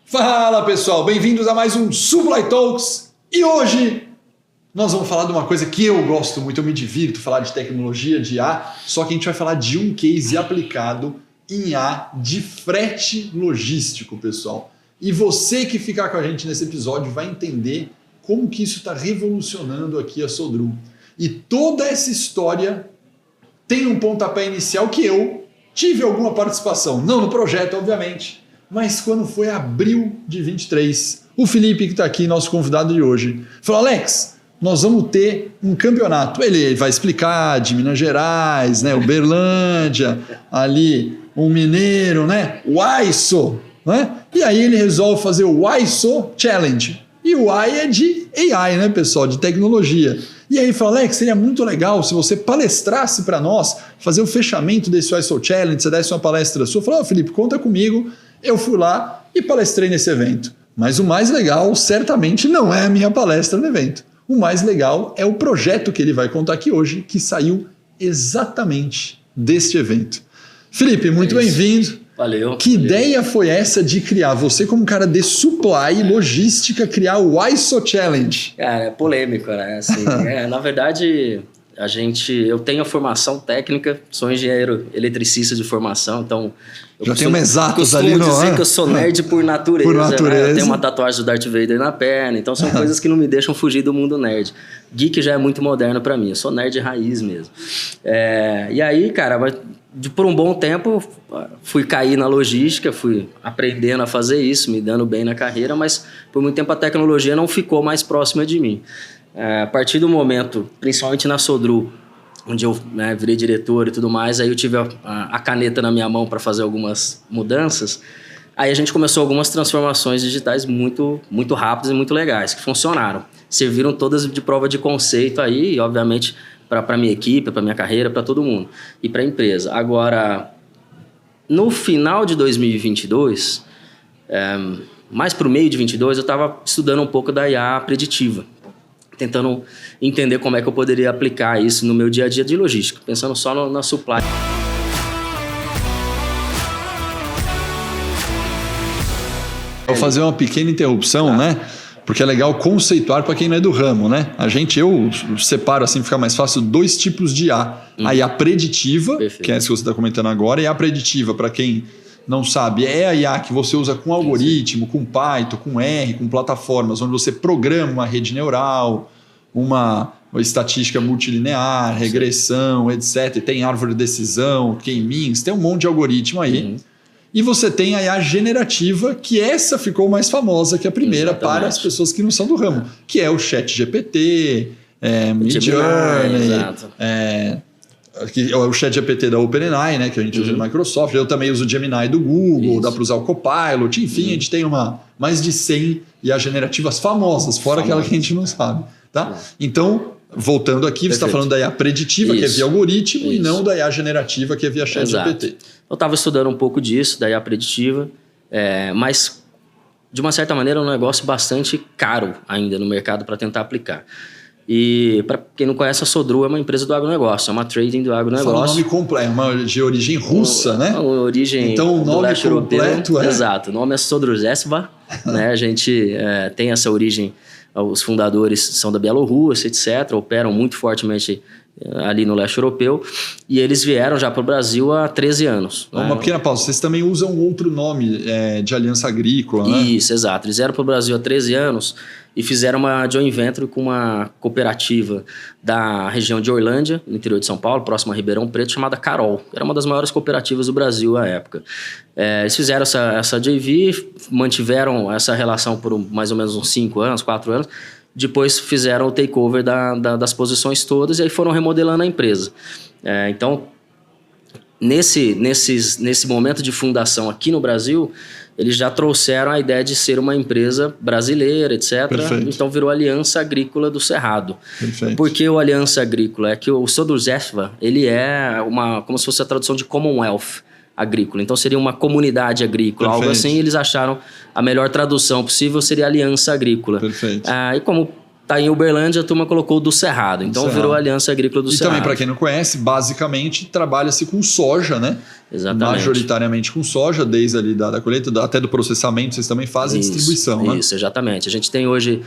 Fala pessoal, bem-vindos a mais um Sublime Talks e hoje nós vamos falar de uma coisa que eu gosto muito, eu me divirto, falar de tecnologia, de IA, só que a gente vai falar de um case aplicado em IA de frete logístico, pessoal. E você que ficar com a gente nesse episódio vai entender como que isso está revolucionando aqui a Sodru. E toda essa história tem um pontapé inicial que eu tive alguma participação, não no projeto, obviamente, mas quando foi abril de 23, o Felipe, que está aqui, nosso convidado de hoje, falou: Alex, nós vamos ter um campeonato. Ele vai explicar de Minas Gerais, né, Uberlândia, ali um mineiro, né, o ISO, né? E aí ele resolve fazer o ISO Challenge. E o I é de AI, né, pessoal, de tecnologia. E aí ele falou: Alex, seria muito legal se você palestrasse para nós, fazer o fechamento desse ISO Challenge, você desse uma palestra sua. Eu falei: Felipe, conta comigo. Eu fui lá e palestrei nesse evento. Mas o mais legal, certamente, não é a minha palestra no evento. O mais legal é o projeto que ele vai contar aqui hoje, que saiu exatamente deste evento. Felipe, muito bem-vindo. Valeu. Que ideia foi essa de criar, você como cara de supply e logística, criar o ISO Challenge? Cara, é polêmico, né? Assim, na verdade, eu tenho a formação técnica, sou engenheiro eletricista de formação, então... Já tem uma exatas ali no... dizer que eu sou nerd por natureza. Por natureza. Né? Eu tenho uma tatuagem do Darth Vader na perna, então são coisas que não me deixam fugir do mundo nerd. Geek já é muito moderno pra mim, eu sou nerd raiz mesmo. E aí, cara, por um bom tempo fui cair na logística, fui aprendendo a fazer isso, me dando bem na carreira, mas por muito tempo a tecnologia não ficou mais próxima de mim. A partir do momento, principalmente na Sodru, onde eu virei diretor e tudo mais, aí eu tive a caneta na minha mão para fazer algumas mudanças. Aí a gente começou algumas transformações digitais muito, muito rápidas e muito legais, que funcionaram. Serviram todas de prova de conceito aí, e obviamente para a minha equipe, para a minha carreira, para todo mundo e para a empresa. Agora, no final de 2022, mais para o meio de 2022, eu estava estudando um pouco da IA preditiva, tentando entender como é que eu poderia aplicar isso no meu dia a dia de logística, pensando só na supply. Vou fazer uma pequena interrupção, né? Porque é legal conceituar para quem não é do ramo, né? Eu separo assim, fica mais fácil, dois tipos de IA. A IA preditiva, perfeito, que é essa que você está comentando agora, e a preditiva, para quem não sabe, é a IA que você usa com algoritmo, com Python, com R, com plataformas, onde você programa uma rede neural, uma estatística multilinear, regressão, etc. E tem árvore de decisão, K-means, tem um monte de algoritmo aí. E você tem a IA generativa, que essa ficou mais famosa que a primeira. Exatamente. Para as pessoas que não são do ramo, que é o ChatGPT, Midjourney, que é o ChatGPT da OpenAI, né, que a gente usa no Microsoft. Eu também uso o Gemini do Google, isso, dá para usar o Copilot, enfim, a gente tem mais de 100 IA generativas famosas, fora aquela que a gente não sabe. Tá? Então, voltando aqui, você está falando da IA preditiva, isso, que é via algoritmo, e não da IA generativa, que é via ChatGPT. Eu estava estudando um pouco disso, da IA preditiva, mas de uma certa maneira é um negócio bastante caro ainda no mercado para tentar aplicar. E para quem não conhece, a Sodru é uma empresa do agronegócio, é uma trading do agronegócio. Fala o nome completo, de origem russa, né? Origem então, o nome completo é... Exato, o nome é Sodruzheva, né? A gente tem essa origem, os fundadores são da Bielorrússia, etc., operam muito fortemente ali no leste europeu, e eles vieram já para o Brasil há 13 anos. Uma pequena pausa, vocês também usam outro nome de aliança agrícola, né? Isso, exato. Eles vieram para o Brasil há 13 anos e fizeram uma joint venture com uma cooperativa da região de Orlândia, no interior de São Paulo, próximo a Ribeirão Preto, chamada Carol. Era uma das maiores cooperativas do Brasil à época. Eles fizeram essa JV, mantiveram essa relação por mais ou menos uns 5 anos, 4 anos, depois fizeram o takeover das posições todas e aí foram remodelando a empresa. Então, nesse momento de fundação aqui no Brasil, eles já trouxeram a ideia de ser uma empresa brasileira, etc. Perfeito. Então virou Aliança Agrícola do Cerrado. Perfeito. Por que o Aliança Agrícola? É que o Sodruzheva, ele é como se fosse a tradução de Commonwealth agrícola. Então seria uma comunidade agrícola, perfeito, algo assim. Eles acharam a melhor tradução possível seria Aliança Agrícola. Perfeito. E como Tá em Uberlândia, a turma colocou do Cerrado. Então virou Aliança Agrícola do Cerrado. E também, para quem não conhece, basicamente trabalha-se com soja, né? Exatamente. Majoritariamente com soja, desde ali da colheita, até do processamento, vocês também fazem distribuição, né? Isso, exatamente. A gente tem hoje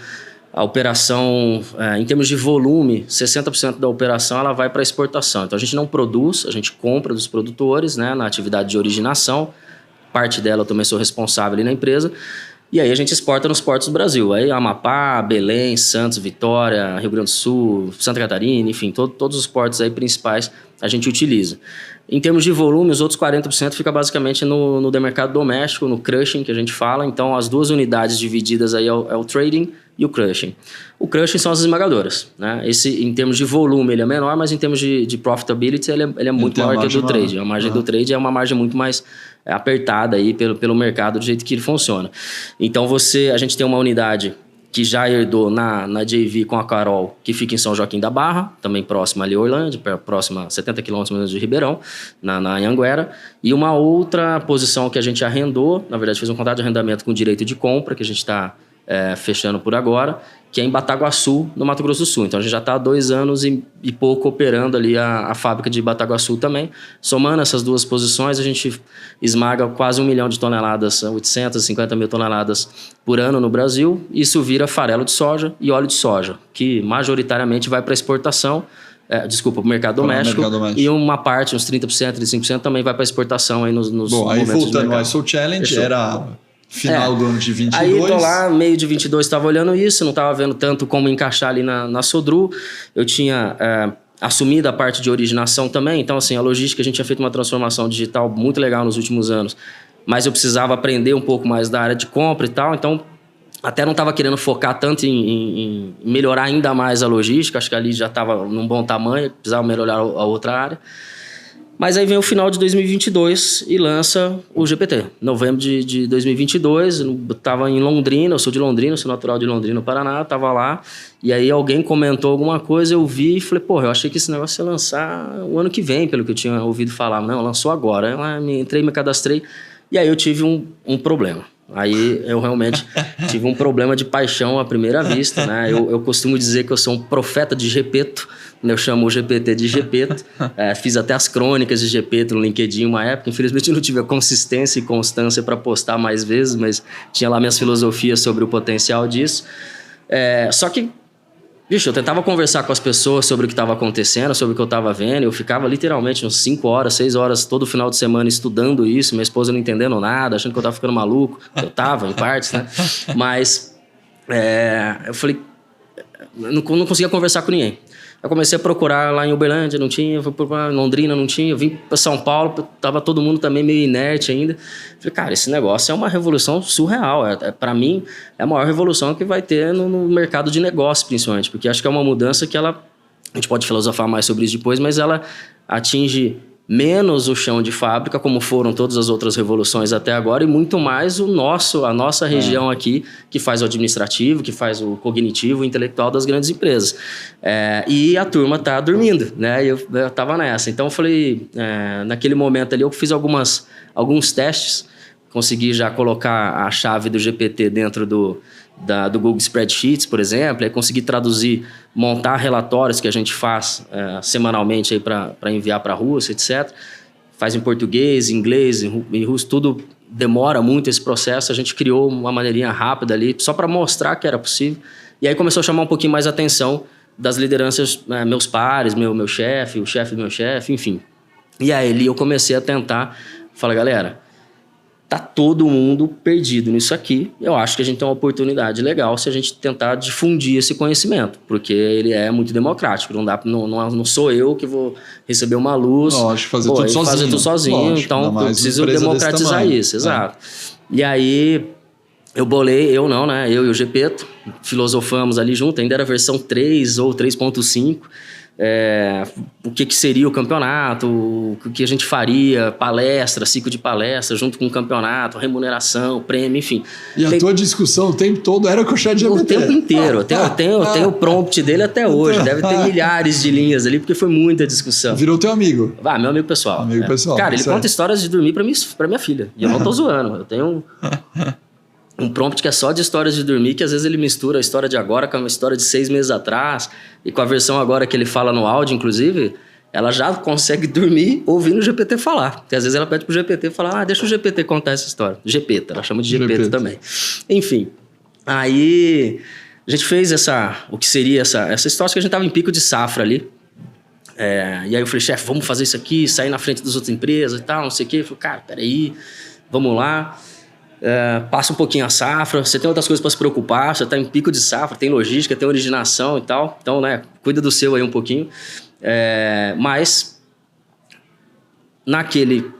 a operação, em termos de volume, 60% da operação ela vai para exportação. Então a gente não produz, a gente compra dos produtores, né, na atividade de originação. Parte dela eu também sou responsável ali na empresa. E aí a gente exporta nos portos do Brasil. Aí Amapá, Belém, Santos, Vitória, Rio Grande do Sul, Santa Catarina, enfim, todos os portos aí principais a gente utiliza. Em termos de volume, os outros 40% fica basicamente no mercado doméstico, no crushing que a gente fala. Então as duas unidades divididas aí é o trading e o crushing. O crushing são as esmagadoras, né? Esse, em termos de volume, ele é menor, mas em termos de profitability, ele é muito maior que o do trade. A margem do trade é uma margem muito mais apertada aí pelo mercado, do jeito que ele funciona. Então, a gente tem uma unidade que já herdou na JV com a Carol, que fica em São Joaquim da Barra, também próxima ali a Orlândia, próxima a 70 quilômetros de Ribeirão, na Anhanguera. E uma outra posição que a gente arrendou, na verdade fez um contrato de arrendamento com direito de compra, que a gente está fechando por agora, que é em Bataguaçu, no Mato Grosso do Sul. Então a gente já está há 2 anos e pouco operando ali a fábrica de Bataguaçu também. Somando essas duas posições, a gente esmaga quase 1 milhão de toneladas, 850 mil toneladas por ano no Brasil. Isso vira farelo de soja e óleo de soja, que majoritariamente vai para exportação. Para o mercado doméstico. E uma parte, uns 30%, 35% também vai para exportação aí nos Bom, aí voltando ao ISO Challenge, fechou. Era final do ano de 22. Aí tô lá, meio de 22, estava olhando isso, não estava vendo tanto como encaixar ali na Sodru. Eu tinha assumido a parte de originação também, então assim, a logística, a gente tinha feito uma transformação digital muito legal nos últimos anos, mas eu precisava aprender um pouco mais da área de compra e tal, então até não estava querendo focar tanto em melhorar ainda mais a logística, acho que ali já estava num bom tamanho, precisava melhorar a outra área. Mas aí vem o final de 2022 e lança o GPT. Novembro de 2022, eu estava em Londrina, eu sou de Londrina, sou natural de Londrina, no Paraná, estava lá. E aí alguém comentou alguma coisa, eu vi e falei, porra, eu achei que esse negócio ia lançar o ano que vem, pelo que eu tinha ouvido falar. Não, lançou agora. Eu entrei, me cadastrei e aí eu tive um problema. Aí eu realmente tive um problema de paixão à primeira vista, né? Eu costumo dizer que eu sou um profeta de Gepeto, eu chamo o GPT de Gepeto. Fiz até as crônicas de Gepeto no LinkedIn uma época. Infelizmente eu não tive a consistência e constância para postar mais vezes, mas tinha lá minhas filosofias sobre o potencial disso. Só que, bicho, eu tentava conversar com as pessoas sobre o que estava acontecendo, sobre o que eu estava vendo. Eu ficava literalmente uns 5 horas, 6 horas todo final de semana estudando isso. Minha esposa não entendendo nada, achando que eu estava ficando maluco. Eu estava, em partes, né? Mas eu falei, não conseguia conversar com ninguém. Eu comecei a procurar lá em Uberlândia, não tinha, fui procurar em Londrina, não tinha, eu vim para São Paulo, tava todo mundo também meio inerte ainda. Falei, cara, esse negócio é uma revolução surreal. Para mim, é a maior revolução que vai ter no mercado de negócio, principalmente, porque acho que é uma mudança que a gente pode filosofar mais sobre isso depois, mas ela atinge menos o chão de fábrica, como foram todas as outras revoluções até agora, e muito mais a nossa região aqui, que faz o administrativo, que faz o cognitivo, o intelectual das grandes empresas. E a turma tá dormindo, né? Eu tava nessa. Então eu falei, naquele momento ali, eu fiz alguns testes, consegui já colocar a chave do GPT dentro do Google Spreadsheets, por exemplo, aí consegui traduzir, montar relatórios que a gente faz semanalmente para enviar para a Rússia, etc. Faz em português, inglês, em russo, tudo demora muito esse processo. A gente criou uma maneirinha rápida ali, só para mostrar que era possível. E aí começou a chamar um pouquinho mais a atenção das lideranças, meus pares, meu chefe, o chefe do meu chefe, enfim. E aí ali eu comecei a tentar, falar, galera, tá todo mundo perdido nisso aqui. Eu acho que a gente tem uma oportunidade legal se a gente tentar difundir esse conhecimento, porque ele é muito democrático. Não sou eu que vou receber uma luz. Lógico, fazer tudo sozinho. Lógico, então eu preciso democratizar isso, exato. E aí eu bolei, eu e o Gepeto, filosofamos ali junto, ainda era a versão 3 ou 3.5. O que seria o campeonato, o que a gente faria, palestra, ciclo de palestra, junto com o campeonato, remuneração, prêmio, enfim. E a tua discussão o tempo todo era com o ChatGPT? O tempo inteiro. Eu tenho o prompt dele até hoje. Deve ter milhares de linhas ali, porque foi muita discussão. Virou teu amigo? Meu amigo pessoal. Pessoal. Cara, ele conta histórias de dormir pra minha filha. E eu não tô zoando. Eu tenho um prompt que é só de histórias de dormir, que às vezes ele mistura a história de agora com uma história de 6 meses atrás, e com a versão agora que ele fala no áudio, inclusive, ela já consegue dormir ouvindo o GPT falar. Porque às vezes ela pede pro GPT falar, deixa o GPT contar essa história. GPT, ela chama de GPT também. Enfim, aí a gente fez o que seria essa história, que a gente tava em pico de safra ali. E aí eu falei, chefe, vamos fazer isso aqui, sair na frente das outras empresas e tal, não sei o quê. Eu falei, cara, peraí, vamos lá. Passa um pouquinho a safra, você tem outras coisas para se preocupar, você está em pico de safra, tem logística, tem originação e tal, então, né, cuida do seu aí um pouquinho. Mas, naquele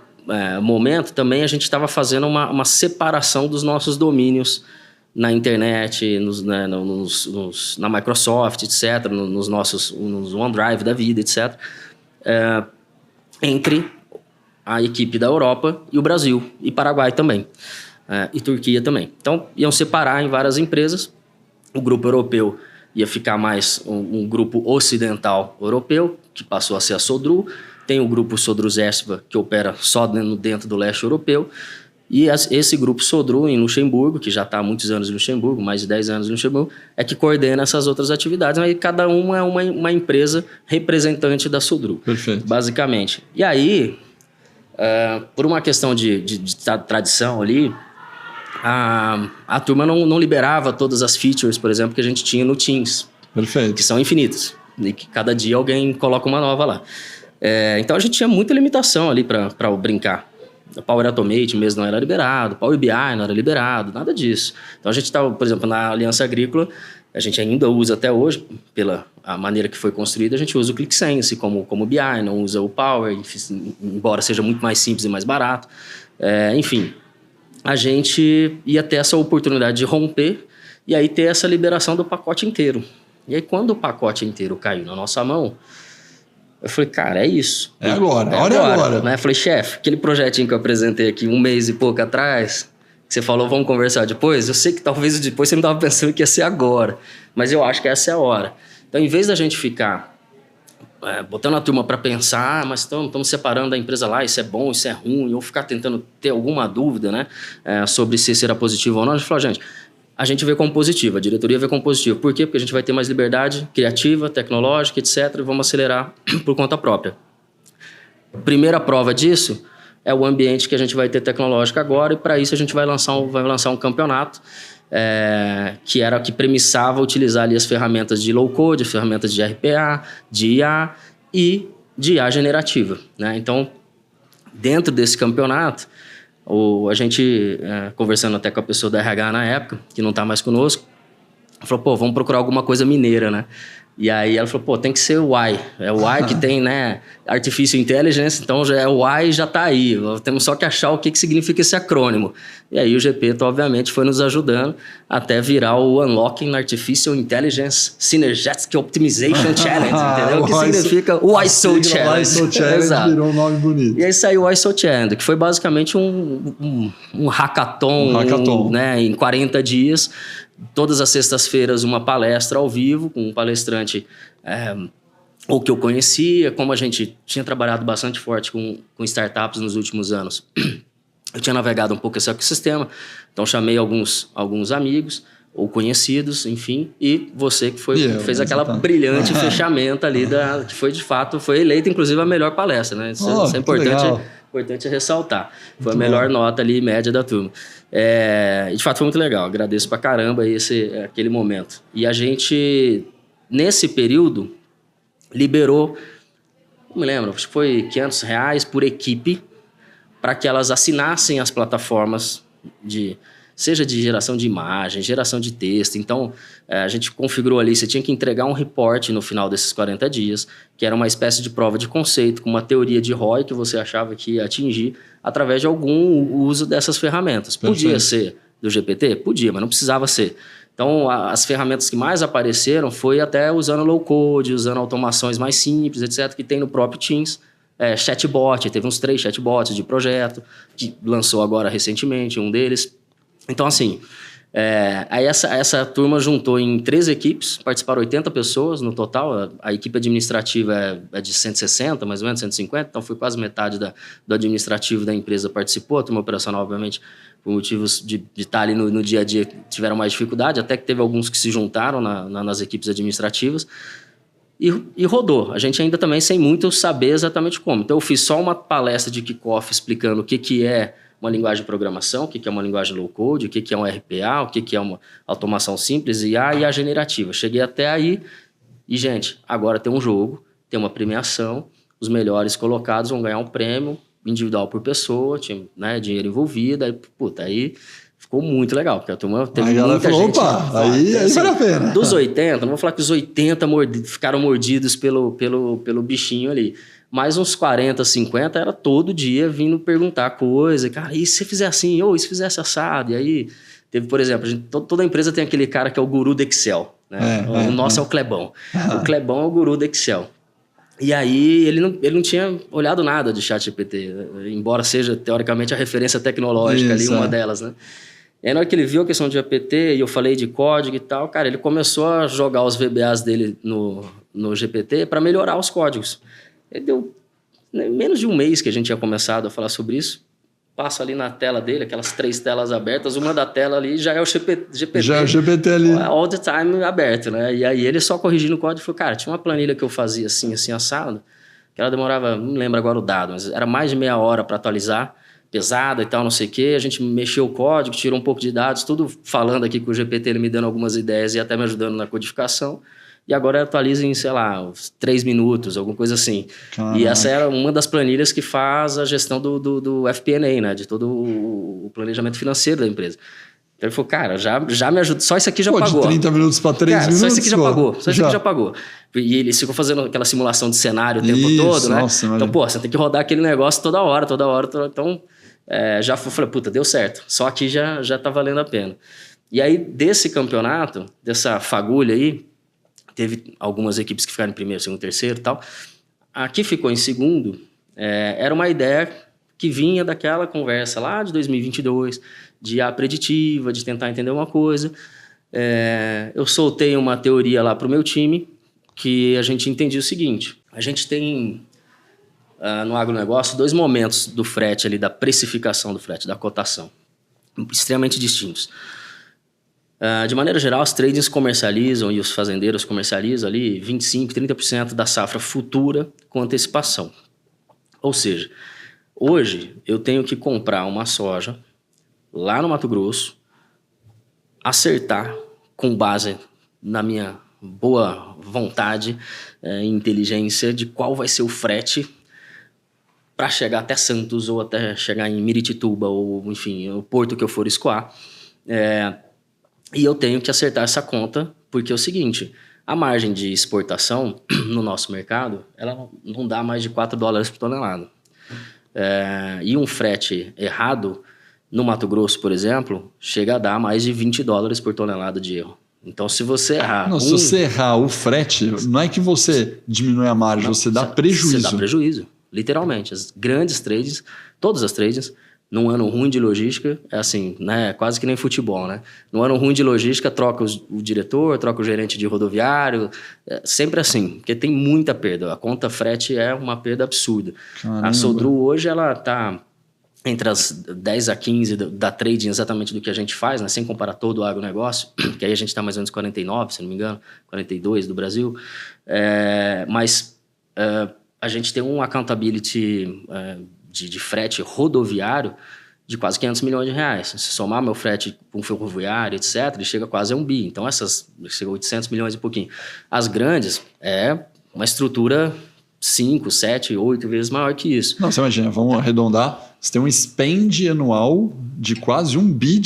momento, também a gente estava fazendo uma separação dos nossos domínios na internet, na Microsoft, etc., nos OneDrive da vida, etc., entre a equipe da Europa e o Brasil, e Paraguai também. E Turquia também. Então, iam separar em várias empresas. O grupo europeu ia ficar mais um grupo ocidental europeu, que passou a ser a Sodru. Tem o grupo Sodru-Zespa, que opera só dentro do leste europeu. E esse grupo Sodru, em Luxemburgo, que já está há muitos anos em Luxemburgo, mais de 10 anos em Luxemburgo, é que coordena essas outras atividades. Mas cada uma é uma empresa representante da Sodru. Perfeito. Basicamente. E aí, por uma questão de tradição ali, a turma não liberava todas as features, por exemplo, que a gente tinha no Teams. Perfeito. Que são infinitas. E que cada dia alguém coloca uma nova lá. Então a gente tinha muita limitação ali para brincar. O Power Automate mesmo não era liberado, o Power BI não era liberado, nada disso. Então a gente estava, por exemplo, na Aliança Agrícola, a gente ainda usa até hoje, pela a maneira que foi construída, a gente usa o ClickSense como BI, não usa o Power, embora seja muito mais simples e mais barato. Enfim, a gente ia ter essa oportunidade de romper e aí ter essa liberação do pacote inteiro. E aí, quando o pacote inteiro caiu na nossa mão, eu falei, cara, é isso. É agora, a hora é agora. Né? Eu falei, chefe, aquele projetinho que eu apresentei aqui 1 mês e pouco atrás, que você falou, vamos conversar depois, eu sei que talvez depois você não estava pensando que ia ser agora, mas eu acho que essa é a hora. Então, em vez da gente ficar botando a turma para pensar, mas estamos separando a empresa lá, isso é bom, isso é ruim, ou ficar tentando ter alguma dúvida, né, sobre se será positivo ou não, a gente falou, a gente vê como positivo, a diretoria vê como positivo. Por quê? Porque a gente vai ter mais liberdade criativa, tecnológica, etc., e vamos acelerar por conta própria. Primeira prova disso é o ambiente que a gente vai ter tecnológico agora, e para isso a gente vai lançar um campeonato que premissava utilizar ali as ferramentas de low-code, ferramentas de RPA, de IA e de IA generativa, né? Então, dentro desse campeonato, a gente, conversando até com a pessoa da RH na época, que não está mais conosco, falou, vamos procurar alguma coisa mineira, né? E aí ela falou, tem que ser o Y. É o Y que tem, né, Artificial Intelligence, então o Y já está aí. Temos só que achar o que significa esse acrônimo. E aí o Geppetto, obviamente, foi nos ajudando até virar o Unlocking Artificial Intelligence Synergetic Optimization Challenge, entendeu? Que significa o ISO Challenge. O ISO Challenge virou um nome bonito. E aí saiu o ISO Challenge, que foi basicamente um hackathon, né, em 40 dias. Todas as sextas-feiras uma palestra ao vivo com um palestrante ou que eu conhecia, como a gente tinha trabalhado bastante forte com startups nos últimos anos. Eu tinha navegado um pouco esse ecossistema, então chamei alguns amigos ou conhecidos, enfim, e você que fez aquela brilhante fechamento ali, que foi de fato, foi eleita inclusive a melhor palestra, né? Isso é importante ressaltar. Foi a melhor nota ali, média da turma. De fato, foi muito legal. Agradeço pra caramba aquele momento. E a gente, nesse período, liberou, não me lembro, acho que foi R$500 por equipe para que elas assinassem as plataformas seja de geração de imagem, geração de texto. Então, a gente configurou ali, você tinha que entregar um report no final desses 40 dias, que era uma espécie de prova de conceito, com uma teoria de ROI que você achava que ia atingir através de algum uso dessas ferramentas. Perfeito. Podia ser do GPT? Podia, mas não precisava ser. Então, as ferramentas que mais apareceram foi até usando low-code, usando automações mais simples, etc., que tem no próprio Teams. Chatbot, teve uns 3 chatbots de projeto, que lançou agora recentemente, um deles. Então, assim, Aí essa turma juntou em 13 equipes, participaram 80 pessoas no total. A equipe administrativa é de 160, mais ou menos, 150, então foi quase metade do administrativo da empresa participou. A turma operacional, obviamente, por motivos de estar ali no dia a dia, tiveram mais dificuldade, até que teve alguns que se juntaram nas equipes administrativas. E rodou. A gente ainda também sem muito saber exatamente como. Então eu fiz só uma palestra de kickoff explicando o que é uma linguagem de programação, o que é uma linguagem low-code, o que é um RPA, o que é uma automação simples, IA e a generativa. Cheguei até aí e, gente, agora tem um jogo, tem uma premiação, os melhores colocados vão ganhar um prêmio individual por pessoa, tinha, né, dinheiro envolvido, aí ficou muito legal, porque a turma teve muita falou, gente... Opa, aí vale a pena. Dos 80, não vou falar que os 80 ficaram mordidos pelo bichinho ali. Mais uns 40, 50 era todo dia vindo perguntar coisa. Cara, e se você fizer assim? Ou e se fizesse assado? E aí, teve, por exemplo, toda empresa tem aquele cara que é o guru do Excel. Né? O nosso é o Clebão. O Clebão é o guru do Excel. E aí, ele não tinha olhado nada de ChatGPT, embora seja, teoricamente, a referência tecnológica ali, uma delas, né? E aí, na hora que ele viu a questão de GPT, e eu falei de código e tal, cara, ele começou a jogar os VBAs dele no GPT para melhorar os códigos. Ele deu menos de um mês que a gente tinha começado a falar sobre isso. Passa ali na tela dele, aquelas 3 telas abertas, uma da tela ali já é o GPT. Já é o GPT ali. All the time aberto, né? E aí ele só corrigindo o código, falou, cara, tinha uma planilha que eu fazia assim, assado, que ela demorava, não lembro agora o dado, mas era mais de meia hora para atualizar, pesada e tal, não sei o quê. A gente mexeu o código, tirou um pouco de dados, tudo falando aqui com o GPT, ele me dando algumas ideias e até me ajudando na codificação. E agora atualiza em, sei lá, uns 3 minutos, alguma coisa assim. Caraca. E essa era uma das planilhas que faz a gestão do FP&A, né? De todo o planejamento financeiro da empresa. Então ele falou, cara, já me ajuda. Só isso aqui já pagou. De 30 minutos para 3 minutos? Só isso aqui já pagou. Só isso aqui já pagou. E ele ficou fazendo aquela simulação de cenário o tempo todo, né? Nossa, então, pô, você tem que rodar aquele negócio toda hora. Então, já falei, puta, deu certo. Só aqui já tá valendo a pena. E aí, desse campeonato, dessa fagulha aí, teve algumas equipes que ficaram em primeiro, segundo, terceiro e tal. A que ficou em segundo era uma ideia que vinha daquela conversa lá de 2022, de IA preditiva, de tentar entender uma coisa. Eu soltei uma teoria lá para o meu time, que a gente entendia o seguinte. A gente tem, no agronegócio, 2 momentos do frete, ali, da precificação do frete, da cotação, extremamente distintos. De maneira geral, os tradings comercializam e os fazendeiros comercializam ali 25%, 30% da safra futura com antecipação. Ou seja, hoje eu tenho que comprar uma soja lá no Mato Grosso, acertar com base na minha boa vontade e inteligência de qual vai ser o frete para chegar até Santos ou até chegar em Miritituba ou, enfim, o porto que eu for escoar. E eu tenho que acertar essa conta, porque é o seguinte, a margem de exportação no nosso mercado, ela não dá mais de $4 por tonelada. E um frete errado, no Mato Grosso, por exemplo, chega a dar mais de $20 por tonelada de erro. Então, se você errar... Se você errar o frete, não é que você diminui a margem, você dá prejuízo. Você dá prejuízo, literalmente. As grandes trades, todas as trades... Num ano ruim de logística, é assim, né? Quase que nem futebol, né? Num ano ruim de logística, troca o diretor, troca o gerente de rodoviário. Sempre assim, porque tem muita perda. A conta frete é uma perda absurda. Caramba. A Sodru hoje, ela tá entre as 10 a 15 da trading, exatamente do que a gente faz, né? Sem comparar todo o agronegócio, que aí a gente tá mais ou menos 49, se não me engano, 42 do Brasil. Mas a gente tem um accountability... De frete rodoviário de quase R$500 milhões. Se somar meu frete com ferroviário, etc., ele chega quase a $1 bi. Então, chega a 800 milhões e pouquinho. As grandes é uma estrutura 5, 7, 8 vezes maior que isso. Não, você imagina, vamos arredondar. Você tem um spend anual de quase R$1 bi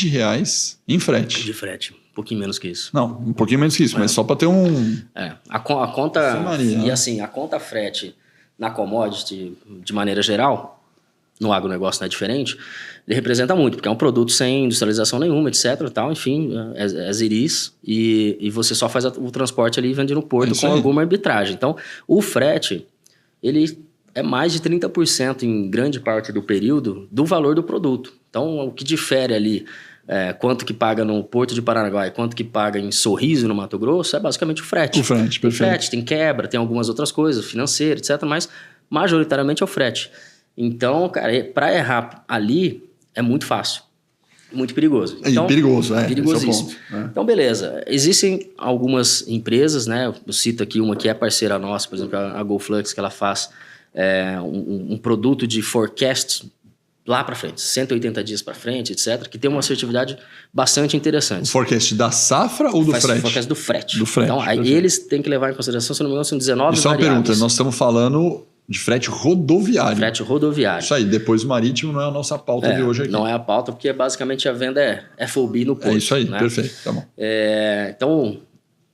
em frete. De frete. Um pouquinho menos que isso. Não, um pouquinho menos que isso, mas só para ter um... A conta... Maria, e assim, a conta frete na commodity, de maneira geral... No agronegócio não é diferente, ele representa muito, porque é um produto sem industrialização nenhuma, etc. Tal, enfim, é ziris, e você só faz o transporte ali e vende no porto com alguma arbitragem. Então, o frete, ele é mais de 30% em grande parte do período do valor do produto. Então, o que difere ali quanto que paga no Porto de Paranaguá e quanto que paga em Sorriso, no Mato Grosso, é basicamente o frete. O frete, perfeito. Tem frete, tem quebra, tem algumas outras coisas, financeira, etc. Mas majoritariamente é o frete. Então, cara, para errar ali é muito fácil. Muito perigoso. Então, perigoso, perigosíssimo. Esse é o ponto, né? Então, beleza. Existem algumas empresas, né? Eu cito aqui uma que é parceira nossa, por exemplo, a GoFlux, que ela faz um produto de forecast lá para frente, 180 dias para frente, etc., que tem uma assertividade bastante interessante. O forecast da safra ou do frete? O forecast do frete. Do frete. Então, aí eles têm que levar em consideração, se não me engano, são 19 Isso é uma variáveis. pergunta, nós estamos falando de frete rodoviário. Frete rodoviário. Isso aí, depois o marítimo não é a nossa pauta de hoje aqui. Não é a pauta, porque basicamente a venda é FOB no porto. É isso aí, né? perfeito, tá bom. Então,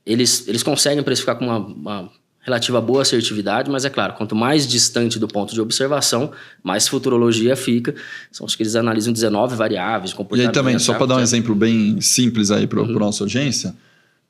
eles conseguem precificar com uma relativa boa assertividade, mas é claro, quanto mais distante do ponto de observação, mais futurologia fica. São os que eles analisam 19 variáveis, E comportamento. aí também, só para dar um etc. exemplo bem simples aí para a nossa audiência,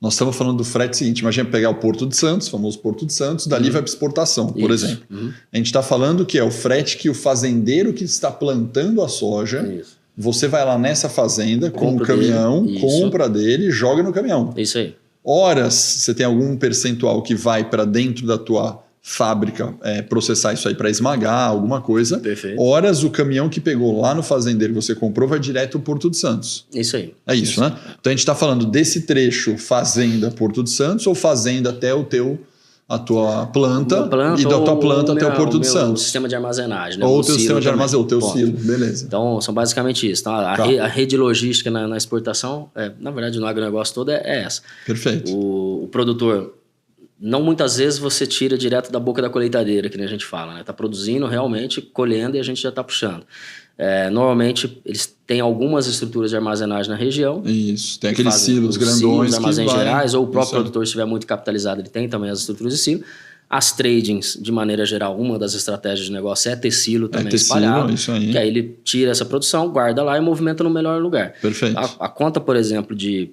nós estamos falando do frete seguinte, imagina pegar o Porto de Santos, o famoso Porto de Santos, dali vai para exportação, por exemplo. A gente está falando que é o frete que o fazendeiro que está plantando a soja, você vai lá nessa fazenda com o caminhão, compra dele e joga no caminhão. Isso aí. Horas você tem algum percentual que vai para dentro da tua fábrica processar isso aí para esmagar alguma coisa. Perfeito. Horas o caminhão que pegou lá no fazendeiro que você comprou vai direto ao Porto de Santos. Isso aí. É isso, né? Então a gente está falando desse trecho fazenda Porto de Santos ou fazenda até a tua planta e da tua planta até o Porto de Santos. O sistema de armazenagem. Né? Ou o teu sistema de armazenagem, o teu silo, beleza. Então, são basicamente isso. Então, a rede logística na exportação, na verdade, no agronegócio todo é essa. Perfeito. O produtor, não muitas vezes você tira direto da boca da colheitadeira, que nem a gente fala, né? Tá produzindo realmente, colhendo e a gente já está puxando. Normalmente, eles têm algumas estruturas de armazenagem na região. Isso, tem aqueles silos grandões. Silos, armazéns gerais, ou o próprio isso produtor, se estiver muito capitalizado, ele tem também as estruturas de silo. As tradings, de maneira geral, uma das estratégias de negócio é ter silo também espalhado. Isso aí. Que aí ele tira essa produção, guarda lá e movimenta no melhor lugar. Perfeito. A conta, por exemplo, de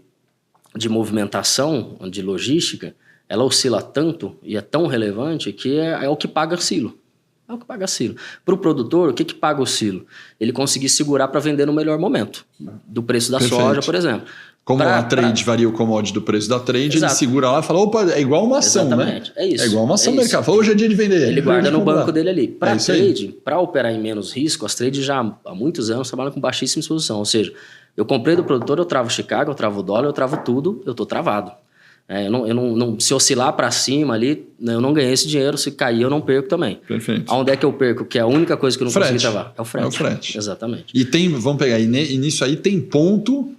movimentação, de logística, ela oscila tanto e é tão relevante que é o que paga silo. É o que paga silo. Para o produtor, o que paga o silo? Ele conseguir segurar para vender no melhor momento do preço da soja, por exemplo. Como a trade varia o commodity do preço da trade, ele segura lá e fala, opa, é igual uma ação, exatamente. né? É isso. É igual uma ação do mercado. Fala, hoje é dia de vender. Ele guarda no banco dele ali. Para trade, para operar em menos risco, as trades já há muitos anos trabalham com baixíssima exposição. Ou seja, eu comprei do produtor, eu travo Chicago, eu travo o dólar, eu travo tudo, eu estou travado. Se oscilar para cima ali, eu não ganhei esse dinheiro, se cair eu não perco também. Perfeito. Aonde é que eu perco? Que é a única coisa que eu não consegui travar. É o frete. É o frete. Exatamente. E vamos pegar, e nisso aí tem ponto,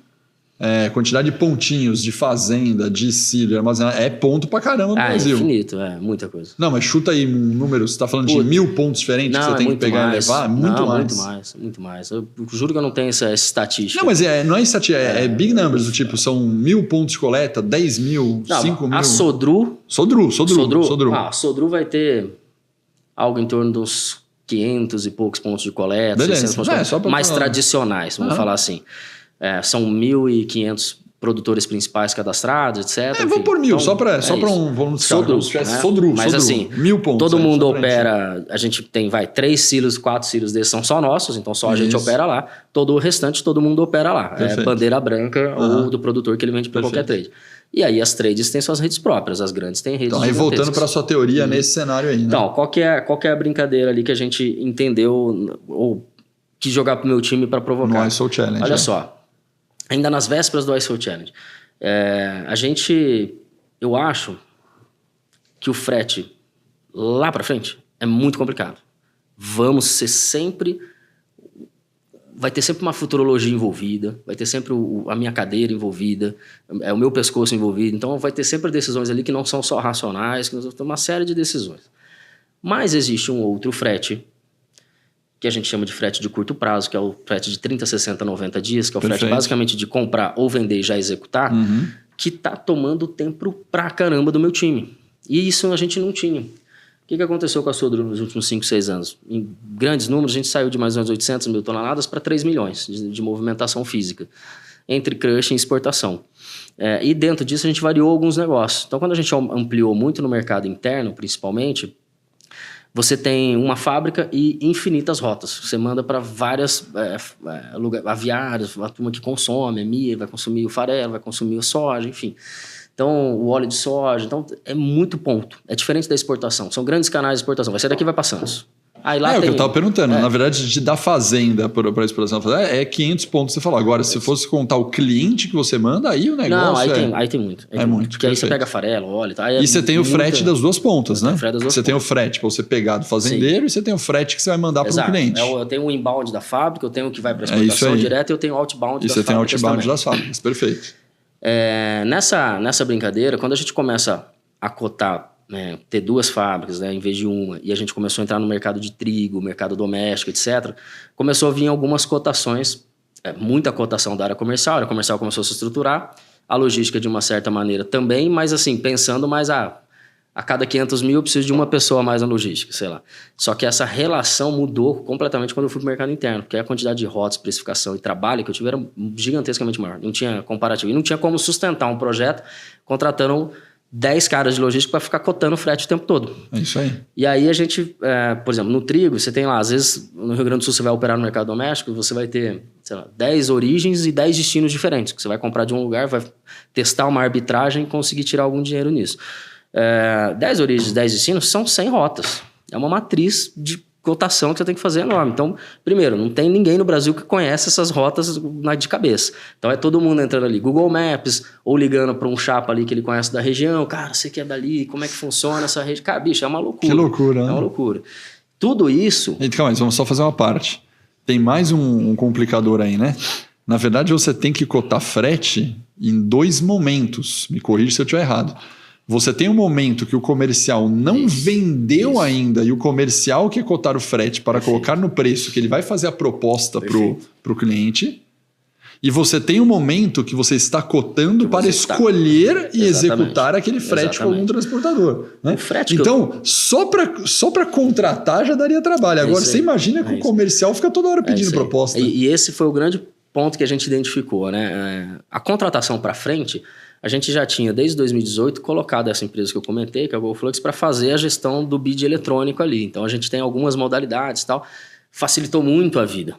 quantidade de pontinhos de fazenda, de silo, de armazenagem, é ponto pra caramba no Brasil. É infinito, muita coisa. Não, mas chuta aí um número, você tá falando de 1000 pontos diferentes que você tem que pegar e levar? Muito mais. Eu juro que eu não tenho essa estatística. Não, mas não é estatística, é big numbers, do tipo, são 1000 pontos de coleta, 10 mil, 5 mil. A Sodru. A Sodru vai ter algo em torno dos 500 e poucos pontos de coleta, beleza. 600 pontos de coleta, só pra mais tradicionais, vamos falar assim. São 1.500 produtores principais cadastrados, etc. Vamos por 1000, então, só para um volume de Sodru. Mas assim, 1000 pontos. Todo mundo opera, a gente tem, 3 silos, 4 silos desses são só nossos, então só a gente opera lá. Todo o restante, todo mundo opera lá. Perfeito. É bandeira branca ou do produtor que ele vende para qualquer trade. E aí as trades têm suas redes próprias, as grandes têm redes gigantescas. Então aí voltando para a sua teoria nesse cenário aí, né? Então, qual que é a brincadeira ali que a gente entendeu ou quis jogar pro meu time para provocar? No ISO Challenge. Olha só. Ainda nas vésperas do ISO Challenge, eu acho que o frete lá para frente é muito complicado. Vai ter sempre uma futurologia envolvida, vai ter sempre a minha cadeira envolvida, o meu pescoço envolvido, então vai ter sempre decisões ali que não são só racionais, que nós vamos ter uma série de decisões. Mas existe um outro frete, que a gente chama de frete de curto prazo, que é o frete de 30, 60, 90 dias, que é o frete basicamente de comprar ou vender e já executar, que tá tomando tempo pra caramba do meu time. E isso a gente não tinha. O que aconteceu com a Sodru nos últimos 5, 6 anos? Em grandes números, a gente saiu de mais ou menos 800 mil toneladas para 3 milhões de movimentação física, entre crush e exportação. E dentro disso a gente variou alguns negócios. Então, quando a gente ampliou muito no mercado interno, principalmente, você tem uma fábrica e infinitas rotas. Você manda para várias aviárias, a turma que consome, a MIA, vai consumir o farelo, vai consumir a soja, enfim. Então, o óleo de soja. Então, é muito ponto. É diferente da exportação. São grandes canais de exportação. Vai ser daqui e vai para Santos. Aí lá o que eu estava perguntando. É. Na verdade, da fazenda para a exploração é 500 pontos, você falou. Agora, se fosse contar o cliente que você manda, aí o negócio Não, aí tem muito. É muito. Porque aí você pega farelo, óleo... Tá? E você tem o frete das duas pontas, né? Você tem o frete para você pegar do fazendeiro. Sim. E você tem o frete que você vai mandar para o cliente. Eu tenho o inbound da fábrica, eu tenho o que vai para a exportação direta e eu tenho o outbound das fábricas. E você tem o outbound das fábricas, perfeito. Nessa brincadeira, quando a gente começa a cotar, né, ter duas fábricas, né, em vez de uma, e a gente começou a entrar no mercado de trigo, mercado doméstico, etc., começou a vir algumas cotações, muita cotação da área comercial. A área comercial começou a se estruturar, a logística de uma certa maneira também, mas assim, pensando mais a cada 500 mil eu preciso de uma pessoa a mais na logística, sei lá. Só que essa relação mudou completamente quando eu fui para o mercado interno, porque a quantidade de rotas, precificação e trabalho que eu tive era gigantescamente maior. Não tinha comparativo. E não tinha como sustentar um projeto contratando 10 caras de logística para ficar cotando frete o tempo todo. É isso aí. E aí a gente, por exemplo, no trigo, você tem lá, às vezes no Rio Grande do Sul você vai operar no mercado doméstico, você vai ter, sei lá, 10 origens e 10 destinos diferentes, que você vai comprar de um lugar, vai testar uma arbitragem e conseguir tirar algum dinheiro nisso. 10 origens, 10 destinos são 100 rotas. É uma matriz de cotação que você tem que fazer enorme. Então, primeiro, não tem ninguém no Brasil que conhece essas rotas de cabeça. Então, é todo mundo entrando ali, Google Maps, ou ligando para um chapa ali que ele conhece da região. Cara, você que é dali, como é que funciona essa região? Cara, bicho, é uma loucura. Que loucura, né? É uma loucura. Tudo isso... Então, mas vamos só fazer uma parte. Tem mais um complicador aí, né? Na verdade, você tem que cotar frete em 2 momentos. Me corrija se eu estiver errado. Você tem um momento que o comercial não vendeu ainda e o comercial quer cotar o frete para colocar no preço que ele vai fazer a proposta para o cliente. E você tem um momento que você está cotando para escolher e executar aquele frete com algum transportador. Né? Então, só para contratar já daria trabalho. Agora, você imagina que o comercial fica toda hora pedindo proposta. E esse foi o grande ponto que a gente identificou. Né? A contratação para frente... A gente já tinha, desde 2018, colocado essa empresa que eu comentei, que é a GoFlux, para fazer a gestão do bid eletrônico ali. Então, a gente tem algumas modalidades e tal. Facilitou muito a vida.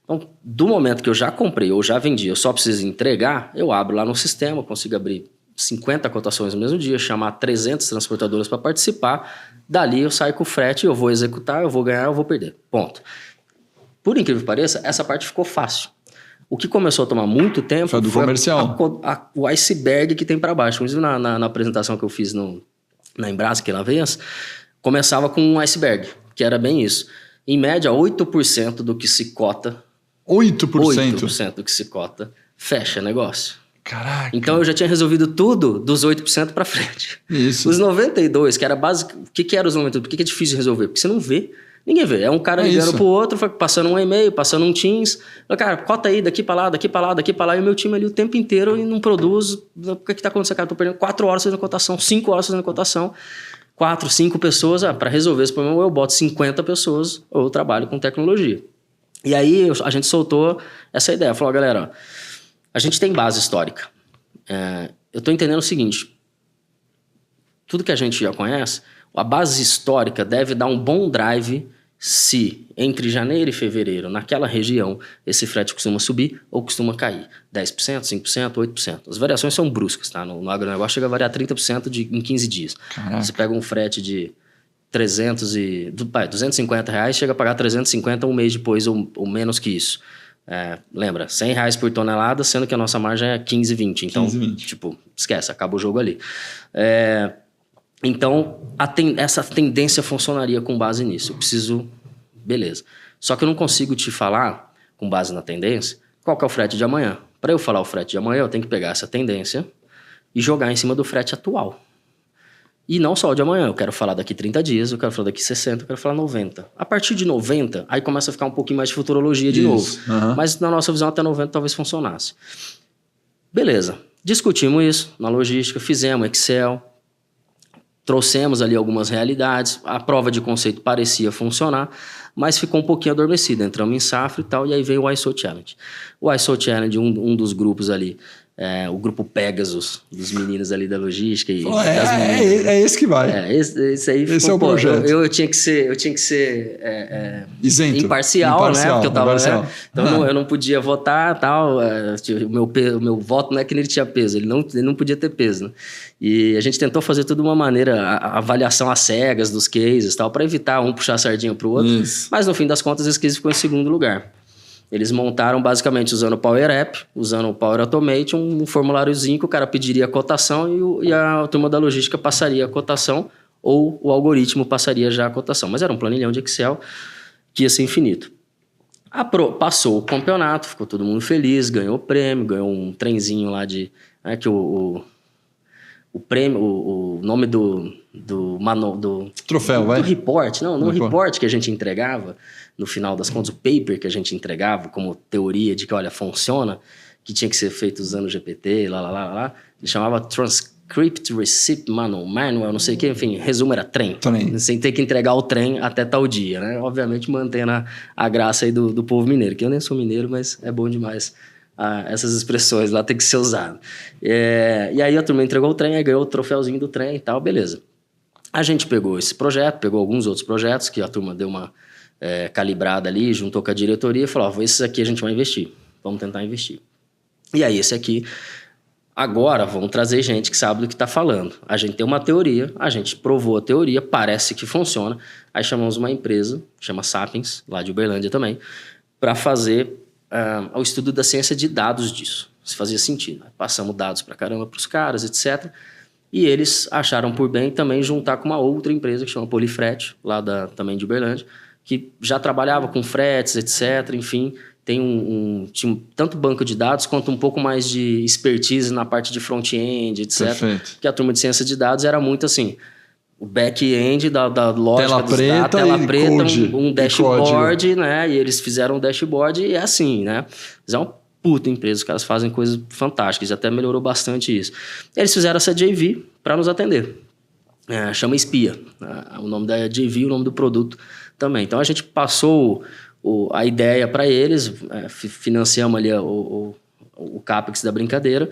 Então, do momento que eu já comprei ou já vendi, eu só preciso entregar, eu abro lá no sistema, consigo abrir 50 cotações no mesmo dia, chamar 300 transportadoras para participar. Dali, eu saio com o frete, eu vou executar, eu vou ganhar, eu vou perder. Ponto. Por incrível que pareça, essa parte ficou fácil. O que começou a tomar muito tempo foi do comercial. O iceberg que tem para baixo. Inclusive, na apresentação que eu fiz na Embrasa, que lá vez, começava com um iceberg, que era bem isso. Em média, 8% do que se cota... 8%? 8% do que se cota fecha negócio. Caraca! Então, eu já tinha resolvido tudo dos 8% para frente. Isso. Os 92%, que era básico... O que era os 92%? Por que é difícil de resolver? Porque você não vê... Ninguém vê. É um cara ligando pro outro, passando um e-mail, passando um Teams. Cara, cota aí, daqui pra lá, daqui pra lá, daqui pra lá. E o meu time ali o tempo inteiro e não produz. O que tá acontecendo, cara? Tô perdendo 4 horas fazendo cotação, 5 horas fazendo cotação. 4, 5 pessoas. Para resolver esse problema, ou eu boto 50 pessoas ou eu trabalho com tecnologia. E aí a gente soltou essa ideia. Falou, galera, a gente tem base histórica. Eu tô entendendo o seguinte. Tudo que a gente já conhece, a base histórica deve dar um bom drive se entre janeiro e fevereiro, naquela região, esse frete costuma subir ou costuma cair. 10%, 5%, 8%. As variações são bruscas, tá? No agronegócio chega a variar 30% em 15 dias. Caraca. Você pega um frete de 250 reais, chega a pagar 350 um mês depois ou menos que isso. Lembra, 100 reais por tonelada, sendo que a nossa margem é 15, 20. Então, 15, 20. Tipo, esquece, acaba o jogo ali. Então, essa tendência funcionaria com base nisso. Eu preciso... Beleza. Só que eu não consigo te falar, com base na tendência, qual que é o frete de amanhã. Para eu falar o frete de amanhã, eu tenho que pegar essa tendência e jogar em cima do frete atual. E não só o de amanhã. Eu quero falar daqui 30 dias, eu quero falar daqui 60, eu quero falar 90. A partir de 90, aí começa a ficar um pouquinho mais de futurologia de novo. Uhum. Mas na nossa visão, até 90 talvez funcionasse. Beleza. Discutimos isso na logística, fizemos Excel... Trouxemos ali algumas realidades, a prova de conceito parecia funcionar, mas ficou um pouquinho adormecida. Entramos em safra e tal, e aí veio o ISO Challenge. O ISO Challenge, um dos grupos ali, o grupo Pegasus, dos meninos ali da logística e das meninas. É esse que vai. Esse aí ficou, é o projeto. Eu tinha que ser isento, imparcial, né? Porque eu tava, então eu não podia votar, tal. O meu voto não é que ele tinha peso, ele não podia ter peso, né? E a gente tentou fazer tudo de uma maneira, a avaliação às cegas dos cases, tal, para evitar um puxar a sardinha pro outro. Isso. Mas no fim das contas, esse case ficou em segundo lugar. Eles montaram basicamente usando o Power App, usando o Power Automate, um formuláriozinho que o cara pediria a cotação e a turma da logística passaria a cotação ou o algoritmo passaria já a cotação. Mas era um planilhão de Excel que ia ser infinito. Passou o campeonato, ficou todo mundo feliz, ganhou o prêmio, ganhou um trenzinho lá de... que o prêmio, o nome do troféu, do report, no report que a gente entregava, no final das contas, o paper que a gente entregava como teoria de que, olha, funciona, que tinha que ser feito usando o GPT, lá, ele chamava Transcript Receipt Manual, não sei o que, enfim, resumo era trem. Sem ter que entregar o trem até tal dia, né? Obviamente mantendo a graça aí do povo mineiro, que eu nem sou mineiro, mas é bom demais. Essas expressões lá tem que ser usado. E aí a turma entregou o trem, aí ganhou o troféuzinho do trem e tal, beleza. A gente pegou esse projeto, pegou alguns outros projetos que a turma deu uma calibrada ali, juntou com a diretoria e falou, esses aqui a gente vai investir, vamos tentar investir. E aí esse aqui, agora vamos trazer gente que sabe do que está falando. A gente tem uma teoria, a gente provou a teoria, parece que funciona, aí chamamos uma empresa, chama Sapiens, lá de Uberlândia também, para fazer o estudo da ciência de dados disso, se fazia sentido. Passamos dados pra caramba pros caras, etc. E eles acharam por bem também juntar com uma outra empresa que chama Polifrete, lá também de Uberlândia, que já trabalhava com fretes, etc. Enfim, tem tinha tanto banco de dados quanto um pouco mais de expertise na parte de front-end, etc. Perfeito. Que a turma de ciência de dados era muito assim... O back-end da lógica tela preta, um dashboard, né? E eles fizeram um dashboard e é assim, né? Mas é uma puta empresa, os caras fazem coisas fantásticas, até melhorou bastante isso. Eles fizeram essa JV para nos atender. Chama Espia. O nome da JV, o nome do produto também. Então a gente passou a ideia para eles, financiamos ali o CAPEX da brincadeira.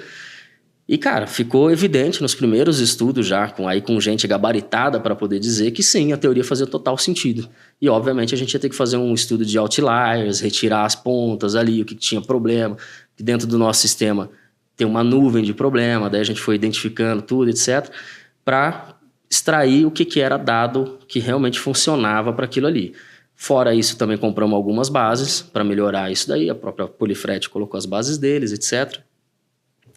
E, cara, ficou evidente nos primeiros estudos já, com gente gabaritada para poder dizer que sim, a teoria fazia total sentido. E, obviamente, a gente ia ter que fazer um estudo de outliers, retirar as pontas ali, o que tinha problema. Que dentro do nosso sistema tem uma nuvem de problema, daí a gente foi identificando tudo, etc., para extrair o que era dado que realmente funcionava para aquilo ali. Fora isso, também compramos algumas bases para melhorar isso daí, a própria Polifrete colocou as bases deles, etc.,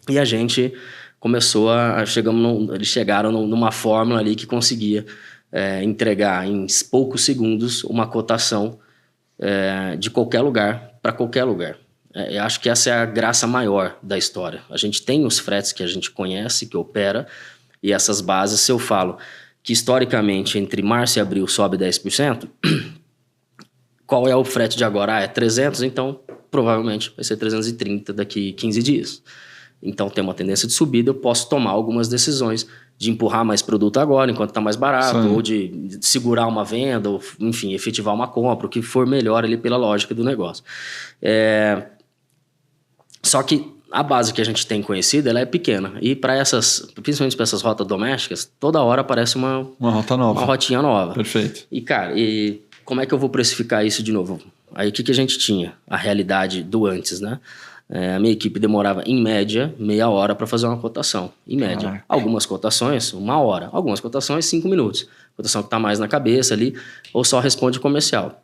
e a gente começou eles chegaram numa fórmula ali que conseguia entregar em poucos segundos uma cotação de qualquer lugar para qualquer lugar. Eu acho que essa é a graça maior da história. A gente tem os fretes que a gente conhece, que opera, e essas bases, se eu falo que historicamente entre março e abril sobe 10%, qual é o frete de agora? É 300, então provavelmente vai ser 330 daqui 15 dias. Então tem uma tendência de subida, eu posso tomar algumas decisões de empurrar mais produto agora, enquanto está mais barato, ou de segurar uma venda, ou enfim, efetivar uma compra, o que for melhor ali pela lógica do negócio. Só que a base que a gente tem conhecida, ela é pequena. E principalmente para essas rotas domésticas, toda hora aparece uma rota nova. Uma rotinha nova. Perfeito. E, cara, como é que eu vou precificar isso de novo? Aí o que a gente tinha? A realidade do antes, né? A minha equipe demorava, em média, meia hora para fazer uma cotação. Em média. Caraca. Algumas cotações, 1 hora. Algumas cotações, 5 minutos. Cotação que está mais na cabeça ali, ou só responde comercial.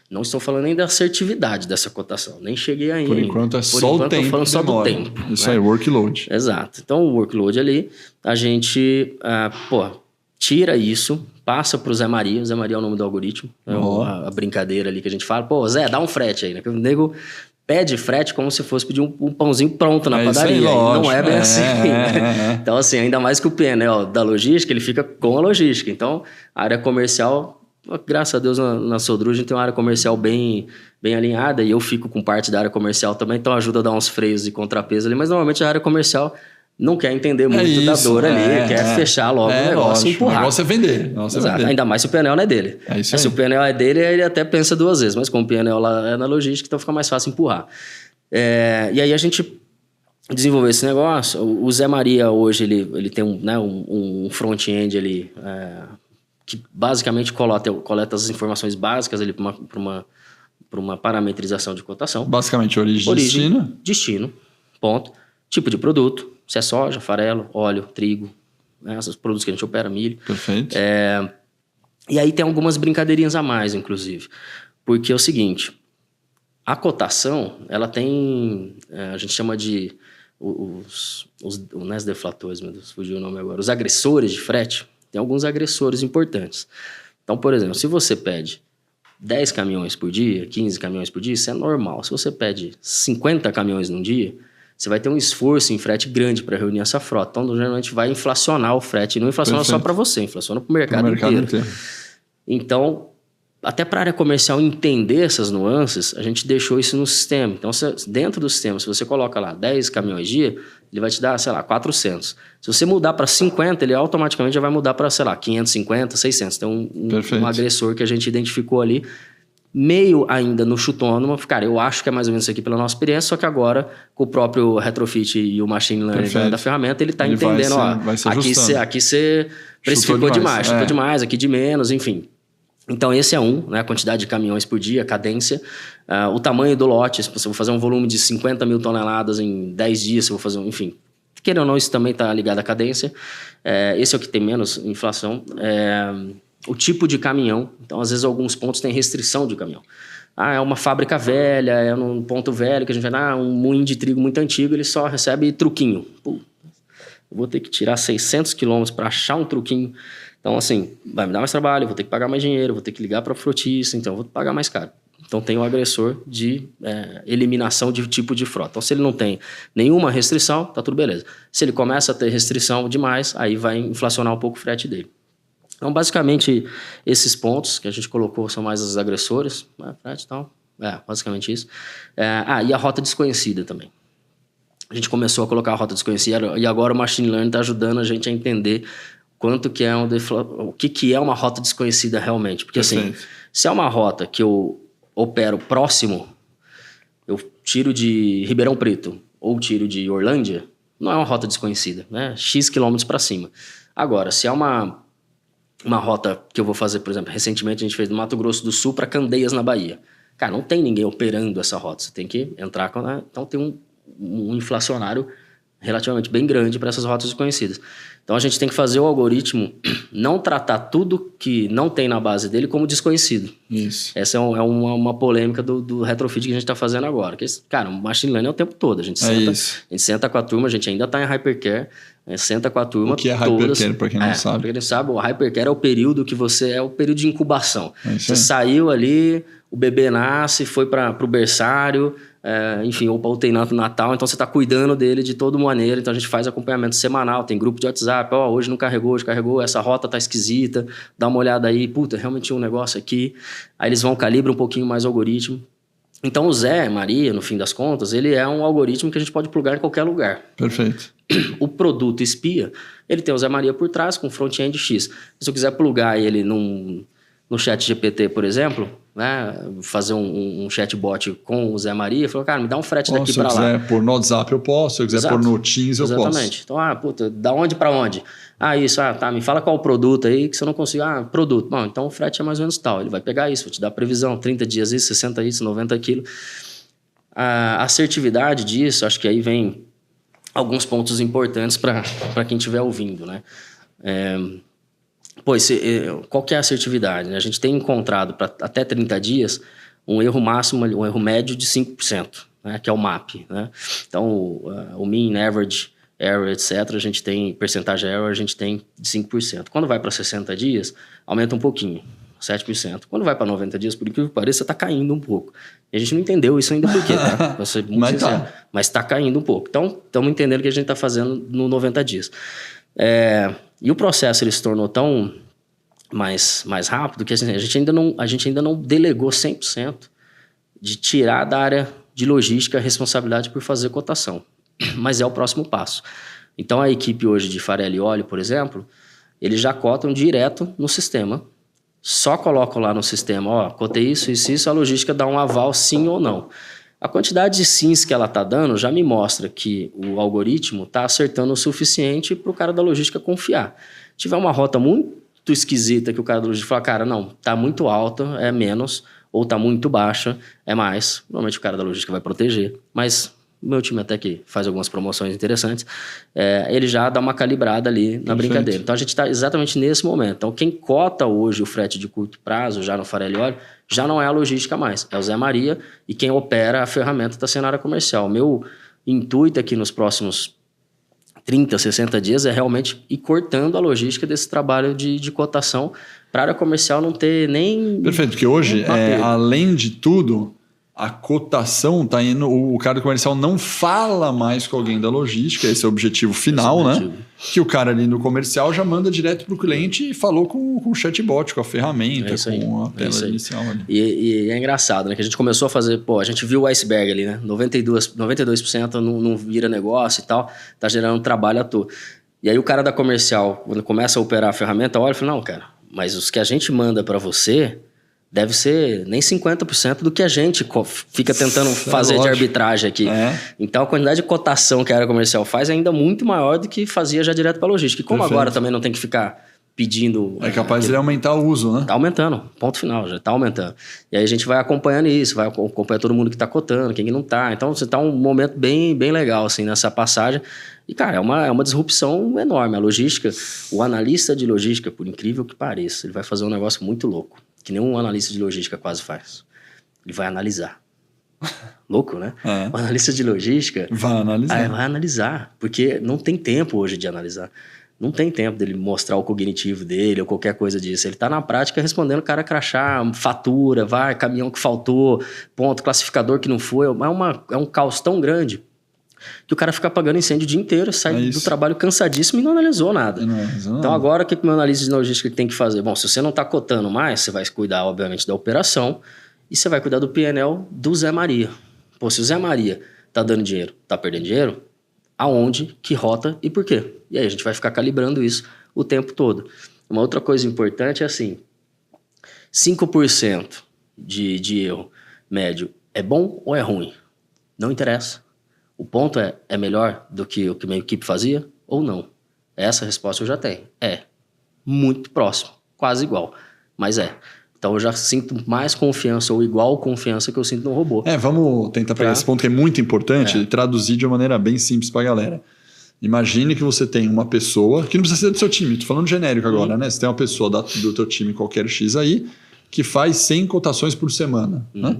Não estou falando nem da assertividade dessa cotação. Nem cheguei ainda. Por enquanto só o tempo. Estou falando só do tempo. Isso aí, workload. Exato. Então, o workload ali, a gente tira isso, passa para o Zé Maria. O Zé Maria é o nome do algoritmo. A brincadeira ali que a gente fala. Pô, Zé, dá um frete aí, né? Que o nego pede frete como se fosse pedir um pãozinho pronto na padaria. Aí, não é bem assim. Então, assim, ainda mais que o PNL da logística, ele fica com a logística. Então, a área comercial, graças a Deus, na Sodré a gente tem uma área comercial bem alinhada e eu fico com parte da área comercial também, então ajuda a dar uns freios e contrapeso ali. Mas, normalmente, a área comercial não quer entender muito da dor ali, quer fechar logo o negócio e empurrar. O negócio é vender. Exato. Ainda mais se o PNL não é dele. Se o PNL é dele, ele até pensa 2 vezes, mas como o PNL lá é na logística, então fica mais fácil empurrar. E aí a gente desenvolver esse negócio. O Zé Maria hoje ele tem um front-end ali, que basicamente coleta as informações básicas ali para uma parametrização de cotação. Basicamente, origem, destino, ponto. Tipo de produto, se é soja, farelo, óleo, trigo, né? Esses produtos que a gente opera, milho. Perfeito. E aí tem algumas brincadeirinhas a mais, inclusive. Porque é o seguinte, a cotação, ela tem, a gente chama de não é os deflatores, meu Deus, fugiu o nome agora, os agressores de frete. Tem alguns agressores importantes. Então, por exemplo, se você pede 10 caminhões por dia, 15 caminhões por dia, isso é normal. Se você pede 50 caminhões num dia, você vai ter um esforço em frete grande para reunir essa frota. Então, geralmente vai inflacionar o frete. E não inflaciona só para você, inflaciona para o mercado inteiro. Então, até para a área comercial entender essas nuances, a gente deixou isso no sistema. Então, dentro do sistema, se você coloca lá 10 caminhões dia, ele vai te dar, sei lá, 400. Se você mudar para 50, ele automaticamente já vai mudar para, sei lá, 550, 600. Tem um agressor que a gente identificou ali, meio ainda no chutônomo. Cara, eu acho que é mais ou menos isso aqui pela nossa experiência, só que agora, com o próprio retrofit e o machine learning da ferramenta, ele está entendendo, aqui você precificou demais, chutou demais, aqui de menos, enfim. Então, esse é né? A quantidade de caminhões por dia, a cadência, o tamanho do lote. Se eu vou fazer um volume de 50 mil toneladas em 10 dias, se eu vou fazer enfim. Querendo ou não, isso também está ligado à cadência. Esse é o que tem menos inflação. O tipo de caminhão. Então, às vezes, alguns pontos têm restrição de caminhão. É uma fábrica velha, é num ponto velho, que a gente vai dar um moinho de trigo muito antigo, ele só recebe truquinho. Pô, eu vou ter que tirar 600 quilômetros para achar um truquinho. Então, assim, vai me dar mais trabalho, vou ter que pagar mais dinheiro, vou ter que ligar para o frotista, então eu vou pagar mais caro. Então, tem o agressor de eliminação de tipo de frota. Então, se ele não tem nenhuma restrição, tá tudo beleza. Se ele começa a ter restrição demais, aí vai inflacionar um pouco o frete dele. Então, basicamente, esses pontos que a gente colocou são mais os agressores, frete e tal. Basicamente isso. E a rota desconhecida também. A gente começou a colocar a rota desconhecida e agora o Machine Learning está ajudando a gente a entender quanto que é o que é uma rota desconhecida realmente. Porque assim, se é uma rota que eu opero próximo, eu tiro de Ribeirão Preto ou tiro de Orlândia, não é uma rota desconhecida, né? X quilômetros para cima. Agora, se é uma rota que eu vou fazer, por exemplo, recentemente a gente fez do Mato Grosso do Sul para Candeias, na Bahia. Cara, não tem ninguém operando essa rota, você tem que entrar com... Então tem um inflacionário relativamente bem grande para essas rotas desconhecidas. Então a gente tem que fazer o algoritmo não tratar tudo que não tem na base dele como desconhecido. Isso. Essa é uma polêmica do retrofit que a gente está fazendo agora. Que, cara, o machine learning é o tempo todo. A gente senta com a turma, a gente ainda está em hypercare, senta com a turma. O que é hypercare, para quem não sabe? Para quem não sabe, o hypercare é o período que é o período de incubação. Você saiu ali, o bebê nasce, foi para o berçário, enfim, ou para o UTI Natal, então você está cuidando dele de toda maneira, então a gente faz acompanhamento semanal, tem grupo de WhatsApp, hoje não carregou, hoje carregou, essa rota tá esquisita, dá uma olhada aí, puta, realmente tinha um negócio aqui, aí eles vão calibrar um pouquinho mais o algoritmo. Então o Zé Maria, no fim das contas, ele é um algoritmo que a gente pode plugar em qualquer lugar. Perfeito. O produto espia, ele tem o Zé Maria por trás com front-end X. Se eu quiser plugar ele no chat GPT, por exemplo, né, fazer um chatbot com o Zé Maria, falou, cara, me dá um frete daqui para lá. Se eu quiser pôr no WhatsApp, eu posso. Se eu quiser pôr no Teams, eu posso. Exatamente. Então, puta, da onde para onde? Isso, tá, me fala qual o produto aí, que se eu não consigo, produto. Bom, então o frete é mais ou menos tal. Ele vai pegar isso, vou te dar a previsão, 30 dias isso, 60 isso, 90 quilos. A assertividade disso, acho que aí vem alguns pontos importantes para quem estiver ouvindo, né? Qual que é a assertividade? A gente tem encontrado para até 30 dias um erro máximo, um erro médio de 5%, né, que é o MAP. Né? Então, o mean, average, error, etc., a gente tem percentagem error, a gente tem de 5%. Quando vai para 60 dias, aumenta um pouquinho, 7%. Quando vai para 90 dias, por incrível que pareça, está caindo um pouco. E a gente não entendeu isso ainda por quê, tá? Vou ser muito sincero. Mas está caindo um pouco. Então, estamos entendendo o que a gente está fazendo no 90 dias. E o processo ele se tornou tão mais rápido que assim, a gente ainda não delegou 100% de tirar da área de logística a responsabilidade por fazer cotação. Mas é o próximo passo. Então, a equipe hoje de farelo e óleo, por exemplo, eles já cotam direto no sistema. Só colocam lá no sistema, cotei isso, a logística dá um aval sim ou não. A quantidade de sims que ela está dando já me mostra que o algoritmo está acertando o suficiente para o cara da logística confiar. Se tiver uma rota muito esquisita que o cara da logística fala, cara, não, tá muito alta, é menos, ou tá muito baixa, é mais. Normalmente o cara da logística vai proteger, mas o meu time até que faz algumas promoções interessantes, ele já dá uma calibrada ali na brincadeira. Então a gente está exatamente nesse momento. Então quem cota hoje o frete de curto prazo, já no Farelli Óleo, já não é a logística mais, é o Zé Maria, e quem opera a ferramenta está sendo a área comercial. O meu intuito aqui nos próximos 30, 60 dias é realmente ir cortando a logística desse trabalho de cotação para a área comercial não ter nem... Perfeito, porque hoje, além de tudo, a cotação está indo... O cara do comercial não fala mais com alguém da logística, esse é o objetivo final, né? Que o cara ali no comercial já manda direto para o cliente e falou com o chatbot, com a ferramenta, com a tela inicial ali. E é engraçado, né? Que a gente começou a fazer... Pô, a gente viu o iceberg ali, né? 92% não vira negócio e tal, tá gerando trabalho à toa. E aí o cara da comercial, quando começa a operar a ferramenta, olha e fala, não, cara, mas os que a gente manda para você... deve ser nem 50% do que a gente fica tentando fazer de arbitragem aqui. Então, a quantidade de cotação que a área comercial faz é ainda muito maior do que fazia já direto para a logística. E como agora também não tem que ficar pedindo... É capaz de ele aumentar o uso, né? Tá aumentando, ponto final, já tá aumentando. E aí a gente vai acompanhando isso, vai acompanhar todo mundo que tá cotando, quem não tá. Então, você tá um momento bem legal, assim, nessa passagem. E, cara, é uma disrupção enorme. A logística, o analista de logística, por incrível que pareça, ele vai fazer um negócio muito louco. Que nenhum analista de logística quase faz. Ele vai analisar. Louco, né? O analista de logística... Vai analisar. Vai analisar. Porque não tem tempo hoje de analisar. Não tem tempo dele mostrar o cognitivo dele ou qualquer coisa disso. Ele está na prática respondendo cara crachá, fatura, caminhão que faltou, ponto, classificador que não foi. É um caos tão grande que o cara fica apagando incêndio o dia inteiro, sai do trabalho cansadíssimo e não analisou nada. Então agora o que o meu analista de logística tem que fazer? Bom, se você não está cotando mais, você vai cuidar obviamente da operação e você vai cuidar do P&L do Zé Maria. Pô, se o Zé Maria está dando dinheiro, está perdendo dinheiro, aonde, que rota e por quê? E aí a gente vai ficar calibrando isso o tempo todo. Uma outra coisa importante é assim, 5% de erro médio é bom ou é ruim? Não interessa. O ponto é melhor do que o que minha equipe fazia ou não? Essa resposta eu já tenho. É muito próximo, quase igual, mas é. Então eu já sinto mais confiança ou igual confiança que eu sinto no robô. Vamos tentar pegar esse ponto que é muito importante e traduzir de uma maneira bem simples para a galera. Imagine que você tem uma pessoa, que não precisa ser do seu time, estou falando genérico agora, né? Você tem uma pessoa do teu time, qualquer X aí, que faz 100 cotações por semana, né?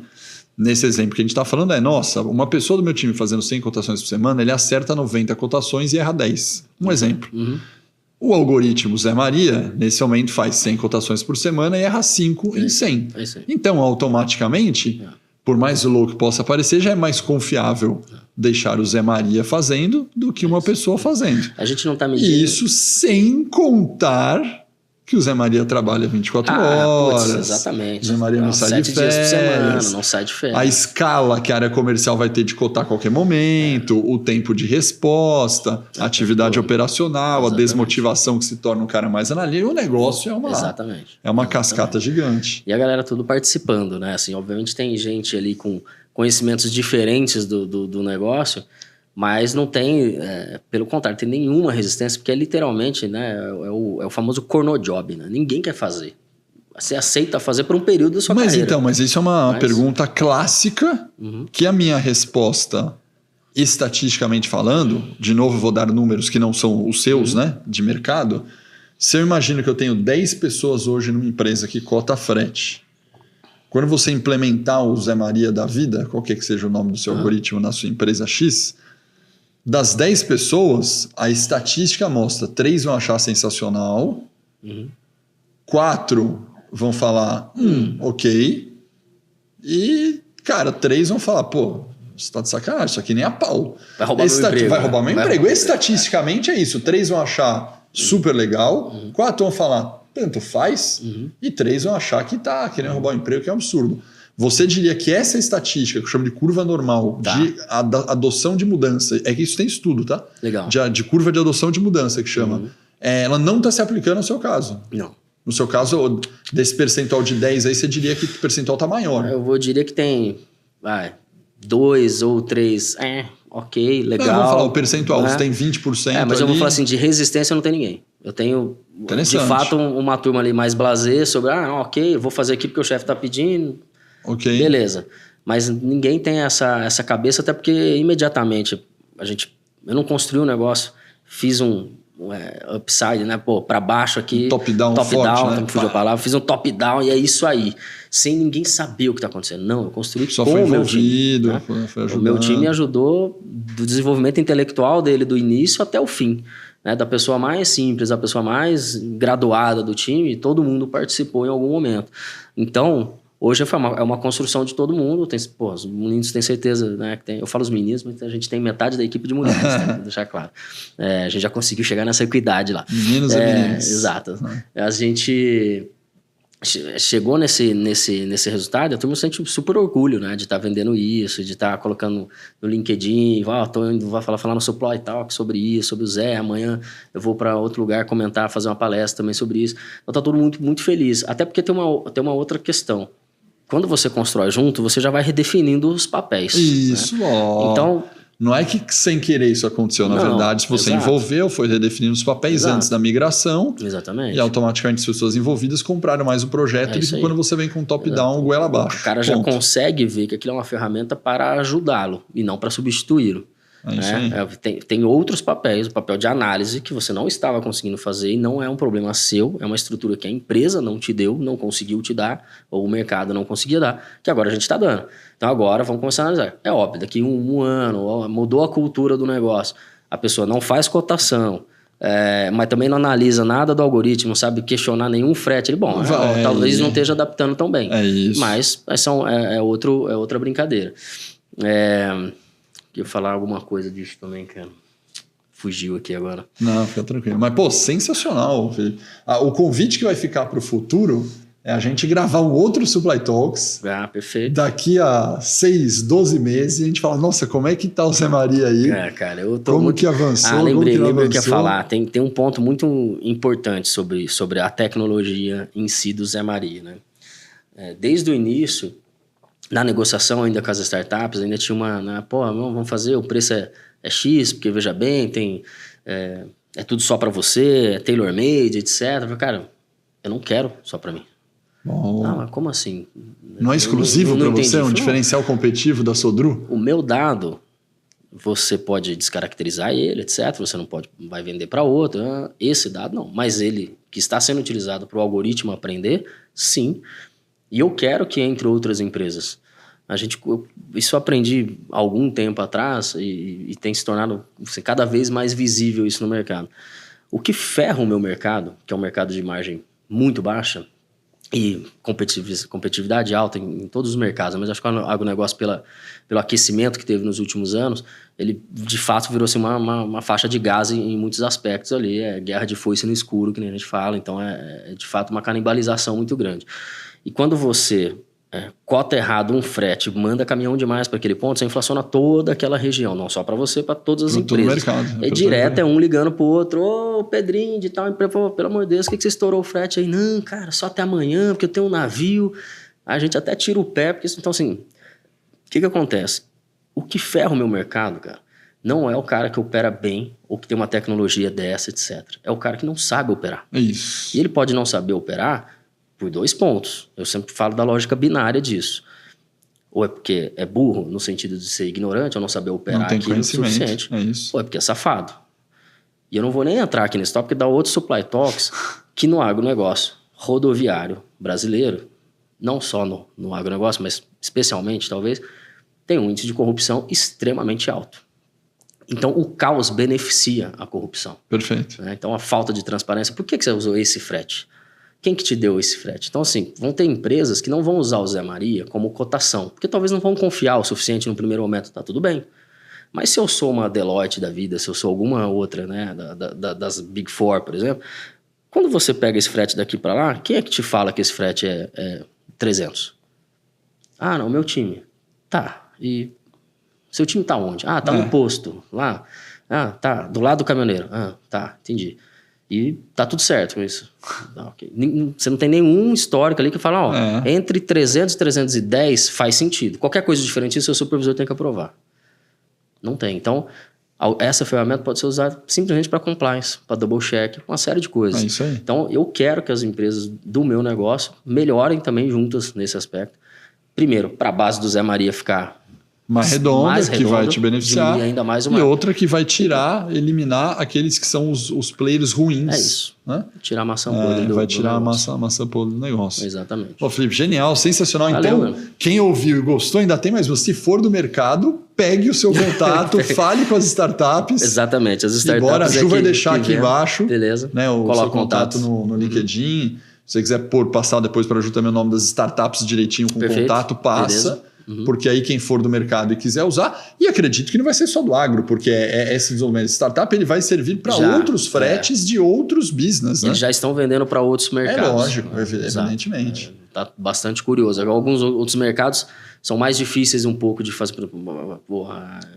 Nesse exemplo que a gente está falando nossa, uma pessoa do meu time fazendo 100 cotações por semana, ele acerta 90 cotações e erra 10. Um exemplo. O algoritmo Zé Maria, nesse momento, faz 100 cotações por semana e erra 5 em 100. Então, automaticamente, por mais louco que possa parecer, já é mais confiável deixar o Zé Maria fazendo do que uma pessoa fazendo. A gente não está medindo... E isso sem contar... que o Zé Maria trabalha 24 horas. Putz, exatamente. O Zé Maria não sai de férias. 7 dias por semana, não sai de férias. A escala que a área comercial vai ter de cotar a qualquer momento, o tempo de resposta, a atividade operacional, a desmotivação que se torna um cara mais analítico. O negócio é uma cascata gigante. E a galera tudo participando, né? Assim, obviamente tem gente ali com conhecimentos diferentes do negócio, mas não tem, pelo contrário, tem nenhuma resistência, porque é literalmente, né, é o famoso corno job, né? Ninguém quer fazer. Você aceita fazer por um período da sua carreira. Mas isso é uma pergunta clássica, que a minha resposta, estatisticamente falando, de novo vou dar números que não são os seus, né, de mercado. Se eu imagino que eu tenho 10 pessoas hoje numa empresa que cota frete, quando você implementar o Zé Maria da vida, qualquer que seja o nome do seu algoritmo na sua empresa X... Das 10 pessoas, a estatística mostra 3 vão achar sensacional, 4 vão falar, ok, e, cara, 3 vão falar, pô, você tá de sacanagem, isso aqui nem a pau. Vai roubar meu emprego. Vai roubar meu emprego. Estatisticamente é isso, 3 vão achar super legal, 4 vão falar, tanto faz, e 3 vão achar que tá querendo roubar o emprego, que é um absurdo. Você diria que essa estatística, que eu chamo de curva normal, de adoção de mudança, é que isso tem estudo, tá? Legal. De curva de adoção de mudança, que chama. Ela não está se aplicando no seu caso. Não. No seu caso, desse percentual de 10 aí, você diria que o percentual está maior. Eu diria que tem 2 ou 3, ok, legal. Não, vamos falar o percentual, né? você tem 20% mas ali. eu vou falar assim, de resistência não tem ninguém. Eu tenho, de fato, uma turma ali mais blasé sobre, ok, eu vou fazer aqui porque o chefe tá pedindo, ok. Beleza. Mas ninguém tem essa cabeça, até porque imediatamente eu não construí um negócio, fiz um upside, né? Pra baixo aqui. Top-down forte, né? Fugiu a palavra. Fiz um top-down e é isso aí. Sem ninguém saber o que tá acontecendo. Não, eu construí Só com foi o meu time. envolvido, Né? foi ajudando. O meu time ajudou do desenvolvimento intelectual dele, do início até o fim. Né? Da pessoa mais simples, da pessoa mais graduada do time, todo mundo participou em algum momento. Então... Hoje é uma construção de todo mundo. Os meninos têm certeza, né? Eu falo os meninos, mas a gente tem metade da equipe de mulheres, tem que deixar claro. A gente já conseguiu chegar nessa equidade lá. Meninos e meninas. Exato. A gente chegou nesse resultado, a turma sente super orgulho, né? De estar vendendo isso, de estar colocando no LinkedIn, tô indo, vou falar no Supply Talk sobre isso, sobre o Zé, amanhã eu vou para outro lugar comentar, fazer uma palestra também sobre isso. Então tá todo mundo muito feliz. Até porque tem uma outra questão. Quando você constrói junto, você já vai redefinindo os papéis. Isso, né? ó. Então, não é que sem querer isso aconteceu. Na verdade, se você envolveu, foi redefinindo os papéis antes da migração. Exatamente. E automaticamente as pessoas envolvidas compraram mais o projeto e quando você vem com top-down, goela abaixo. O cara já consegue ver que aquilo é uma ferramenta para ajudá-lo e não para substituí-lo. Tem outros papéis, o papel de análise que você não estava conseguindo fazer e não é um problema seu, é uma estrutura que a empresa não te deu, não conseguiu te dar, ou o mercado não conseguia dar, que agora a gente está dando. Então agora vamos começar a analisar. É óbvio, daqui um ano, mudou a cultura do negócio, a pessoa não faz cotação, mas também não analisa nada do algoritmo, não sabe questionar nenhum frete. Talvez não esteja adaptando tão bem. É isso. Mas é outra brincadeira. Eu ia falar alguma coisa disso também, cara. Fugiu aqui agora. Não, fica tranquilo. Mas, sensacional, Felipe. O convite que vai ficar para o futuro é a gente gravar um outro Supply Talks. Perfeito. Daqui a 6, 12 meses e a gente fala, nossa, como é que tá o Zé Maria aí? Cara, eu tô como que avançou? Lembrei o que ia falar. Tem um ponto muito importante sobre a tecnologia em si do Zé Maria, né? Desde o início... Na negociação ainda com as startups, ainda tinha vamos fazer, o preço é X, porque veja bem, é tudo só para você, é tailor-made, etc. Eu falei, cara, eu não quero só para mim. Mas como assim? Não é exclusivo para você? É um diferencial competitivo da Sodru? O meu dado, você pode descaracterizar ele, etc. Você não vai vender para outro. Esse dado não, mas ele que está sendo utilizado para o algoritmo aprender, sim. E eu quero que entre outras empresas. Isso eu aprendi há algum tempo atrás e tem se tornado cada vez mais visível isso no mercado. O que ferra o meu mercado, que é um mercado de margem muito baixa e competitividade alta em todos os mercados, mas acho que o agronegócio, pelo aquecimento que teve nos últimos anos, ele de fato virou assim, uma faixa de gás em muitos aspectos ali. É guerra de foice no escuro, que nem a gente fala. Então é de fato uma canibalização muito grande. E quando você cota errado um frete, manda caminhão demais para aquele ponto, você inflaciona toda aquela região, não só para você, para todas as empresas. Todo o mercado. É direto, é um ligando pro outro, ô Pedrinho de tal, pelo amor de Deus, por que você estourou o frete aí? Não, cara, só até amanhã, porque eu tenho um navio. A gente até tira o pé, porque então assim, o que acontece? O que ferra o meu mercado, cara, não é o cara que opera bem ou que tem uma tecnologia dessa, etc. É o cara que não sabe operar. É isso. E ele pode não saber operar por 2 pontos. Eu sempre falo da lógica binária disso. Ou é porque é burro, no sentido de ser ignorante, ou não saber operar aquilo o suficiente. É isso. Ou é porque é safado. E eu não vou nem entrar aqui nesse tópico, porque dá outros Supply Talks que no agronegócio rodoviário brasileiro, não só no agronegócio, mas especialmente, talvez, tem um índice de corrupção extremamente alto. Então, o caos beneficia a corrupção. Perfeito. Então, a falta de transparência. Por que você usou esse frete? Quem que te deu esse frete? Então, assim, vão ter empresas que não vão usar o Zé Maria como cotação, porque talvez não vão confiar o suficiente no primeiro momento, tá tudo bem. Mas se eu sou uma Deloitte da vida, se eu sou alguma outra, né, das Big Four, por exemplo, quando você pega esse frete daqui para lá, quem é que te fala que esse frete é 300? Ah, não, meu time. Tá, e seu time tá onde? Ah, tá no posto, lá. Ah, tá, do lado do caminhoneiro. Ah, tá, entendi. E tá tudo certo com isso. Okay. Você não tem nenhum histórico ali que fala, ó, entre 300 e 310 faz sentido. Qualquer coisa diferente disso, o seu supervisor tem que aprovar. Não tem. Então, essa ferramenta pode ser usada simplesmente para compliance, para double check, uma série de coisas. É isso aí. Então, eu quero que as empresas do meu negócio melhorem também juntas nesse aspecto. Primeiro, para a base do Zé Maria ficar mais redonda, que vai te beneficiar. Ainda mais e outra que vai eliminar aqueles que são os players ruins. É isso. Né? Tirar a maçã podre vai tirar a maçã podre do negócio. Exatamente. Pô, Felipe, genial, sensacional. Valeu, então, quem ouviu e gostou ainda tem, mas se for do mercado, pegue o seu contato, fale com as startups. Exatamente, as startups. Agora a Ju vai deixar aqui embaixo. Beleza. Né, o seu contato no LinkedIn. Se você quiser passar depois para a Ju também o nome das startups direitinho com contato, passa. Beleza. Porque aí quem for do mercado e quiser usar, e acredito que não vai ser só do agro, porque esse desenvolvimento de startup ele vai servir para outros fretes de outros business. Né? Eles já estão vendendo para outros mercados. É lógico, evidentemente. Tá bastante curioso. Alguns outros mercados são mais difíceis um pouco de fazer,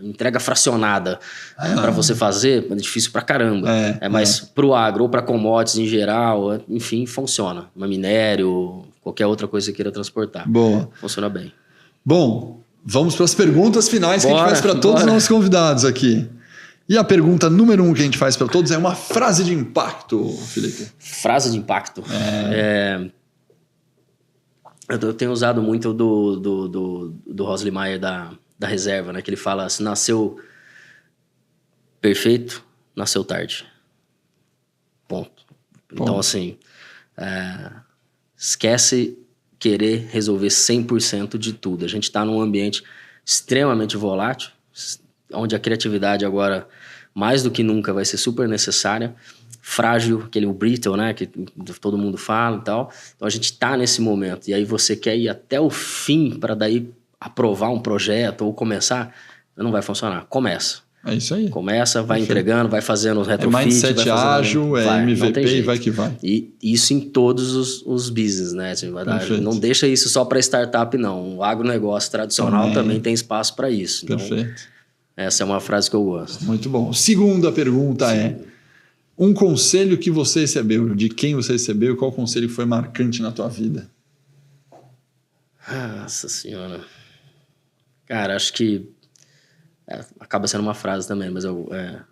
entrega fracionada para você fazer, é difícil para caramba. Mas para o agro ou para commodities em geral, enfim, funciona. Minério, qualquer outra coisa que você queira transportar. Boa. Funciona bem. Bom, vamos para as perguntas finais que a gente faz para todos os nossos convidados aqui. E a pergunta número 1 que a gente faz para todos é uma frase de impacto, Felipe. Frase de impacto. Eu tenho usado muito do Rosli Maier da reserva, né? Que ele fala, se nasceu perfeito, nasceu tarde. Ponto. Então, assim, esquece querer resolver 100% de tudo. A gente está num ambiente extremamente volátil, onde a criatividade agora, mais do que nunca, vai ser super necessária. Frágil, o brittle, né? Que todo mundo fala e tal. Então, a gente está nesse momento. E aí você quer ir até o fim para daí aprovar um projeto ou começar, não vai funcionar. Começa. É isso aí. Começa, vai entregando, vai fazendo os retrofit. Mindset ágil, MVP e vai que vai. E isso em todos os business, né? Não deixa isso só para startup, não. O agronegócio tradicional também tem espaço para isso. Perfeito. Então, essa é uma frase que eu gosto. Muito bom. Segunda pergunta um conselho que você recebeu, de quem você recebeu, qual conselho foi marcante na tua vida? Nossa Senhora. Cara, acho que acaba sendo uma frase também, mas ela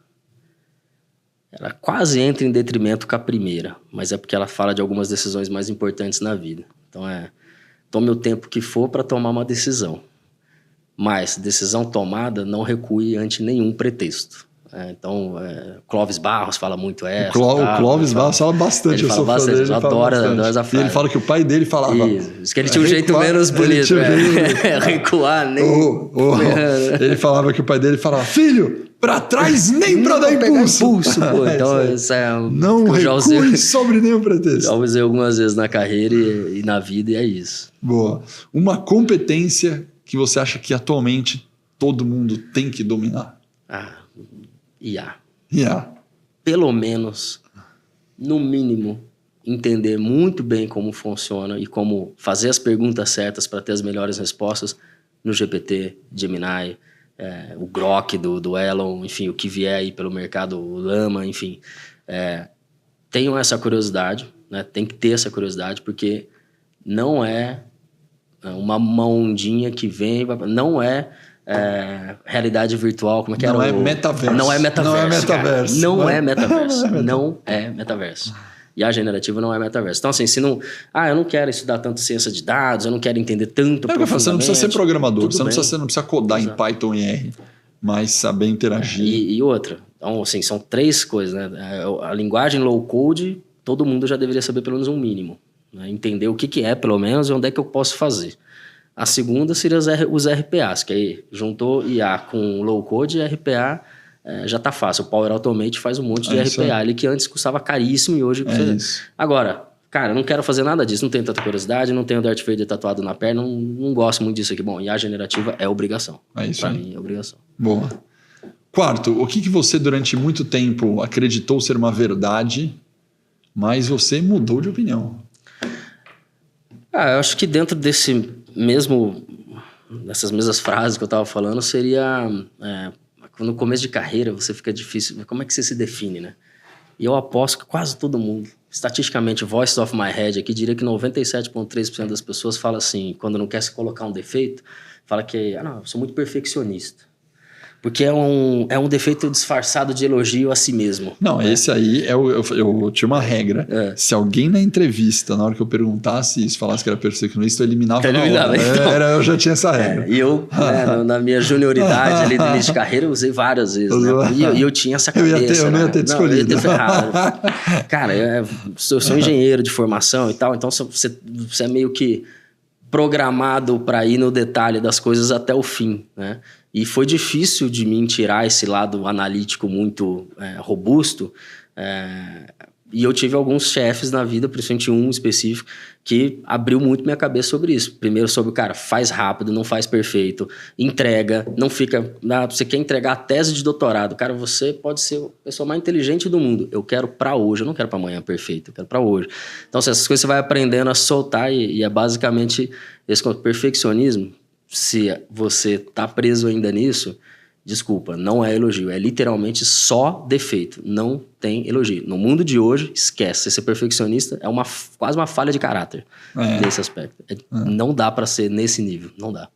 quase entra em detrimento com a primeira, mas é porque ela fala de algumas decisões mais importantes na vida. Então tome o tempo que for para tomar uma decisão, mas decisão tomada não recue ante nenhum pretexto. Clóvis Barros fala muito essa. O Clóvis Barros fala bastante. Ele fala bastante, eu adoro essa frase. E ele fala que o pai dele falava. Isso que ele tinha um jeito menos bonito. Recuar, nem... Ele falava que o pai dele falava, filho, pra trás nem pra dar impulso. Então, isso não recue sobre nenhum pretexto. Já usei algumas vezes na carreira e na vida, e é isso. Boa. Uma competência que você acha que atualmente todo mundo tem que dominar? IA. Pelo menos, no mínimo, entender muito bem como funciona e como fazer as perguntas certas para ter as melhores respostas no GPT, Gemini, o Grok do Elon, enfim, o que vier aí pelo mercado, o Llama, enfim. Tenham essa curiosidade, né? Tem que ter essa curiosidade, porque não é uma ondinha que vem, não é realidade virtual, como é que era? Não é metaverso. Não é metaverso. Não é metaverso. Não é metaverso. E a generativa não é metaverso. Então, assim, se não... eu não quero estudar tanto ciência de dados, eu não quero entender tanto profundamente. Você não precisa ser programador, você não precisa codar em Python e R, mas saber interagir. E outra. Então, assim, são 3 coisas, né? A linguagem low code, todo mundo já deveria saber pelo menos um mínimo. Né? Entender o que é, pelo menos, e onde é que eu posso fazer. A segunda seria os RPAs, que aí juntou IA com low code e RPA já está fácil. O Power Automate faz um monte de RPA ali que antes custava caríssimo e hoje... Agora, cara, eu não quero fazer nada disso, não tenho tanta curiosidade, não tenho o Darth Vader tatuado na perna, não gosto muito disso aqui. Bom, IA generativa é obrigação. Para mim é obrigação. Boa. Quarto, o que você durante muito tempo acreditou ser uma verdade, mas você mudou de opinião? Eu acho que dentro dessas mesmas frases que eu estava falando, seria... no começo de carreira, você fica difícil... Como é que você se define, né? E eu aposto que quase todo mundo, estatisticamente, voice of my head aqui, diria que 97,3% das pessoas fala assim, quando não quer se colocar um defeito, fala que, não, eu sou muito perfeccionista. Porque é um defeito disfarçado de elogio a si mesmo. Não, esse aí, eu tinha uma regra. Se alguém na entrevista, na hora que eu perguntasse isso, falasse que era perfeccionista, eu eliminava na hora. Então, eu já tinha essa regra. E eu, na minha junioridade ali do início de carreira, eu usei várias vezes. Né? E eu tinha essa cabeça. Eu não ia ter escolhido. Eu ia ter ferrado. Cara, eu sou engenheiro de formação e tal, então você é meio que programado para ir no detalhe das coisas até o fim, né? E foi difícil de mim tirar esse lado analítico muito robusto. E eu tive alguns chefes na vida, principalmente um específico, que abriu muito minha cabeça sobre isso. Primeiro sobre, cara, faz rápido, não faz perfeito, entrega, não fica... Você quer entregar a tese de doutorado, cara, você pode ser a pessoa mais inteligente do mundo. Eu quero pra hoje, eu não quero pra amanhã perfeito, eu quero pra hoje. Então, essas coisas você vai aprendendo a soltar e é basicamente esse perfeccionismo. Se você tá preso ainda nisso, desculpa, não é elogio, é literalmente só defeito, não tem elogio. No mundo de hoje, esquece, ser perfeccionista é quase uma falha de caráter nesse aspecto. Não dá para ser nesse nível, não dá.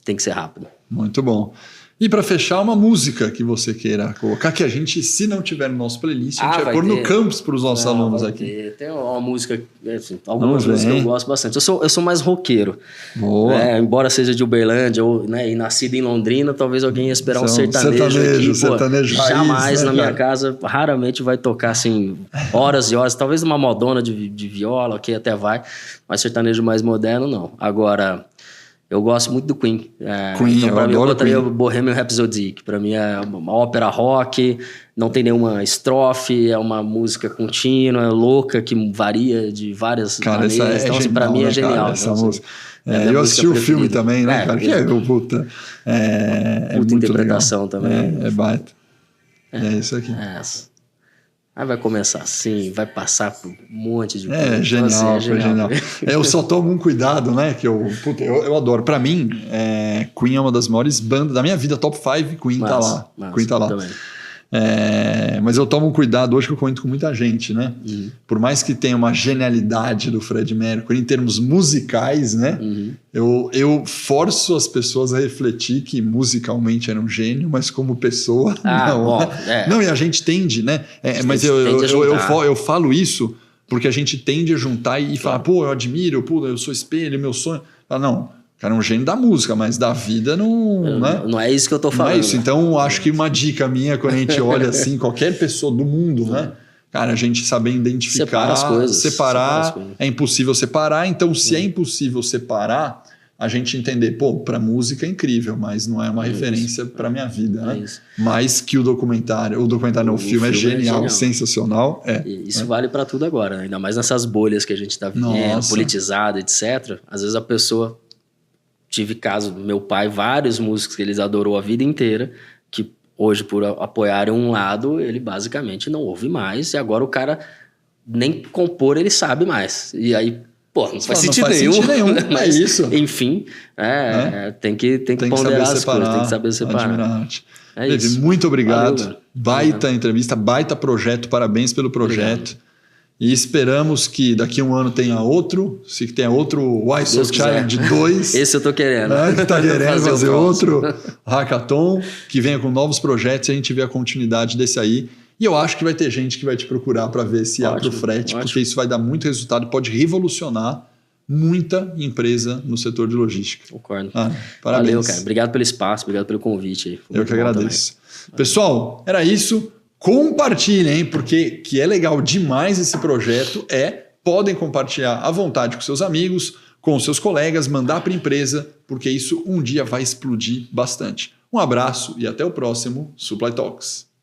Tem que ser rápido. Muito bom. E para fechar, uma música que você queira colocar, que a gente, se não tiver no nosso playlist, a gente vai pôr no campus para os nossos alunos aqui. Tem uma música, algumas músicas que eu gosto bastante. Eu sou mais roqueiro. Boa. Embora seja de Uberlândia e nascido em Londrina, talvez alguém ia esperar um sertanejo aqui. Sertanejo raiz, jamais na minha casa, raramente vai tocar assim, horas e horas. Talvez uma modona de viola, que até vai, mas sertanejo mais moderno, não. Agora... Eu gosto muito do Queen. Então, pra mim, eu botaria o Bohemian Rhapsody, que pra mim é uma ópera rock, não tem nenhuma estrofe, é uma música contínua, louca, que varia de várias maneiras. Então, assim, pra mim é genial. Cara, essa música. Eu assisti o filme também, né, cara? Que puta muito interpretação legal. Também. É baita. É isso aqui. Aí vai começar assim, vai passar por um monte de coisa. Então, genial, assim, foi genial. Eu só tomo um cuidado, né? Que eu adoro. Pra mim, Queen é uma das maiores bandas da minha vida, top 5, Queen tá lá. Queen tá lá. Também. Mas eu tomo um cuidado hoje que eu comento com muita gente, né? Por mais que tenha uma genialidade do Freddie Mercury em termos musicais, né? Eu forço as pessoas a refletir que musicalmente era um gênio, mas como pessoa, não. Bom, Não, e a gente tende, né? Mas eu falo isso porque a gente tende a juntar e falar, pô, eu admiro, eu sou espelho, meu sonho. Não. Cara, é um gênio da música, mas da vida não... né? Não é isso que eu tô falando. Não é isso. Então, acho que uma dica minha, quando a gente olha assim, qualquer pessoa do mundo, né? Cara, a gente saber identificar... Separa as coisas. Separar, é impossível separar. Então, se é impossível separar, a gente entender, pra música é incrível, mas não é uma referência pra minha vida, né? Mais que o documentário. O filme é genial, sensacional. Isso vale pra tudo agora, né? Ainda mais nessas bolhas que a gente tá vivendo, politizada, etc. Às vezes a pessoa... Tive caso do meu pai, vários músicos que eles adorou a vida inteira, que hoje, por apoiarem um lado, ele basicamente não ouve mais, e agora o cara nem compor ele sabe mais. E aí, não faz sentido nenhum. Mas, é isso. Enfim, tem que ponderar as coisas, tem que saber separar. Isso. Muito obrigado. Valeu, baita entrevista, baita projeto, parabéns pelo projeto. Obrigado. E esperamos que daqui a um ano tenha outro, se tenha outro Why So Challenge 2. Esse eu tô querendo. Que tá querendo fazer outro hackathon, que venha com novos projetos e a gente vê a continuidade desse aí. E eu acho que vai ter gente que vai te procurar para ver se abre o frete, porque isso vai dar muito resultado, pode revolucionar muita empresa no setor de logística. Concordo. Parabéns. Valeu, cara. Obrigado pelo espaço, obrigado pelo convite. Eu que agradeço. Pessoal, era isso. Compartilhem, porque que é legal demais esse projeto, podem compartilhar à vontade com seus amigos, com seus colegas, mandar para a empresa, porque isso um dia vai explodir bastante. Um abraço e até o próximo Supply Talks.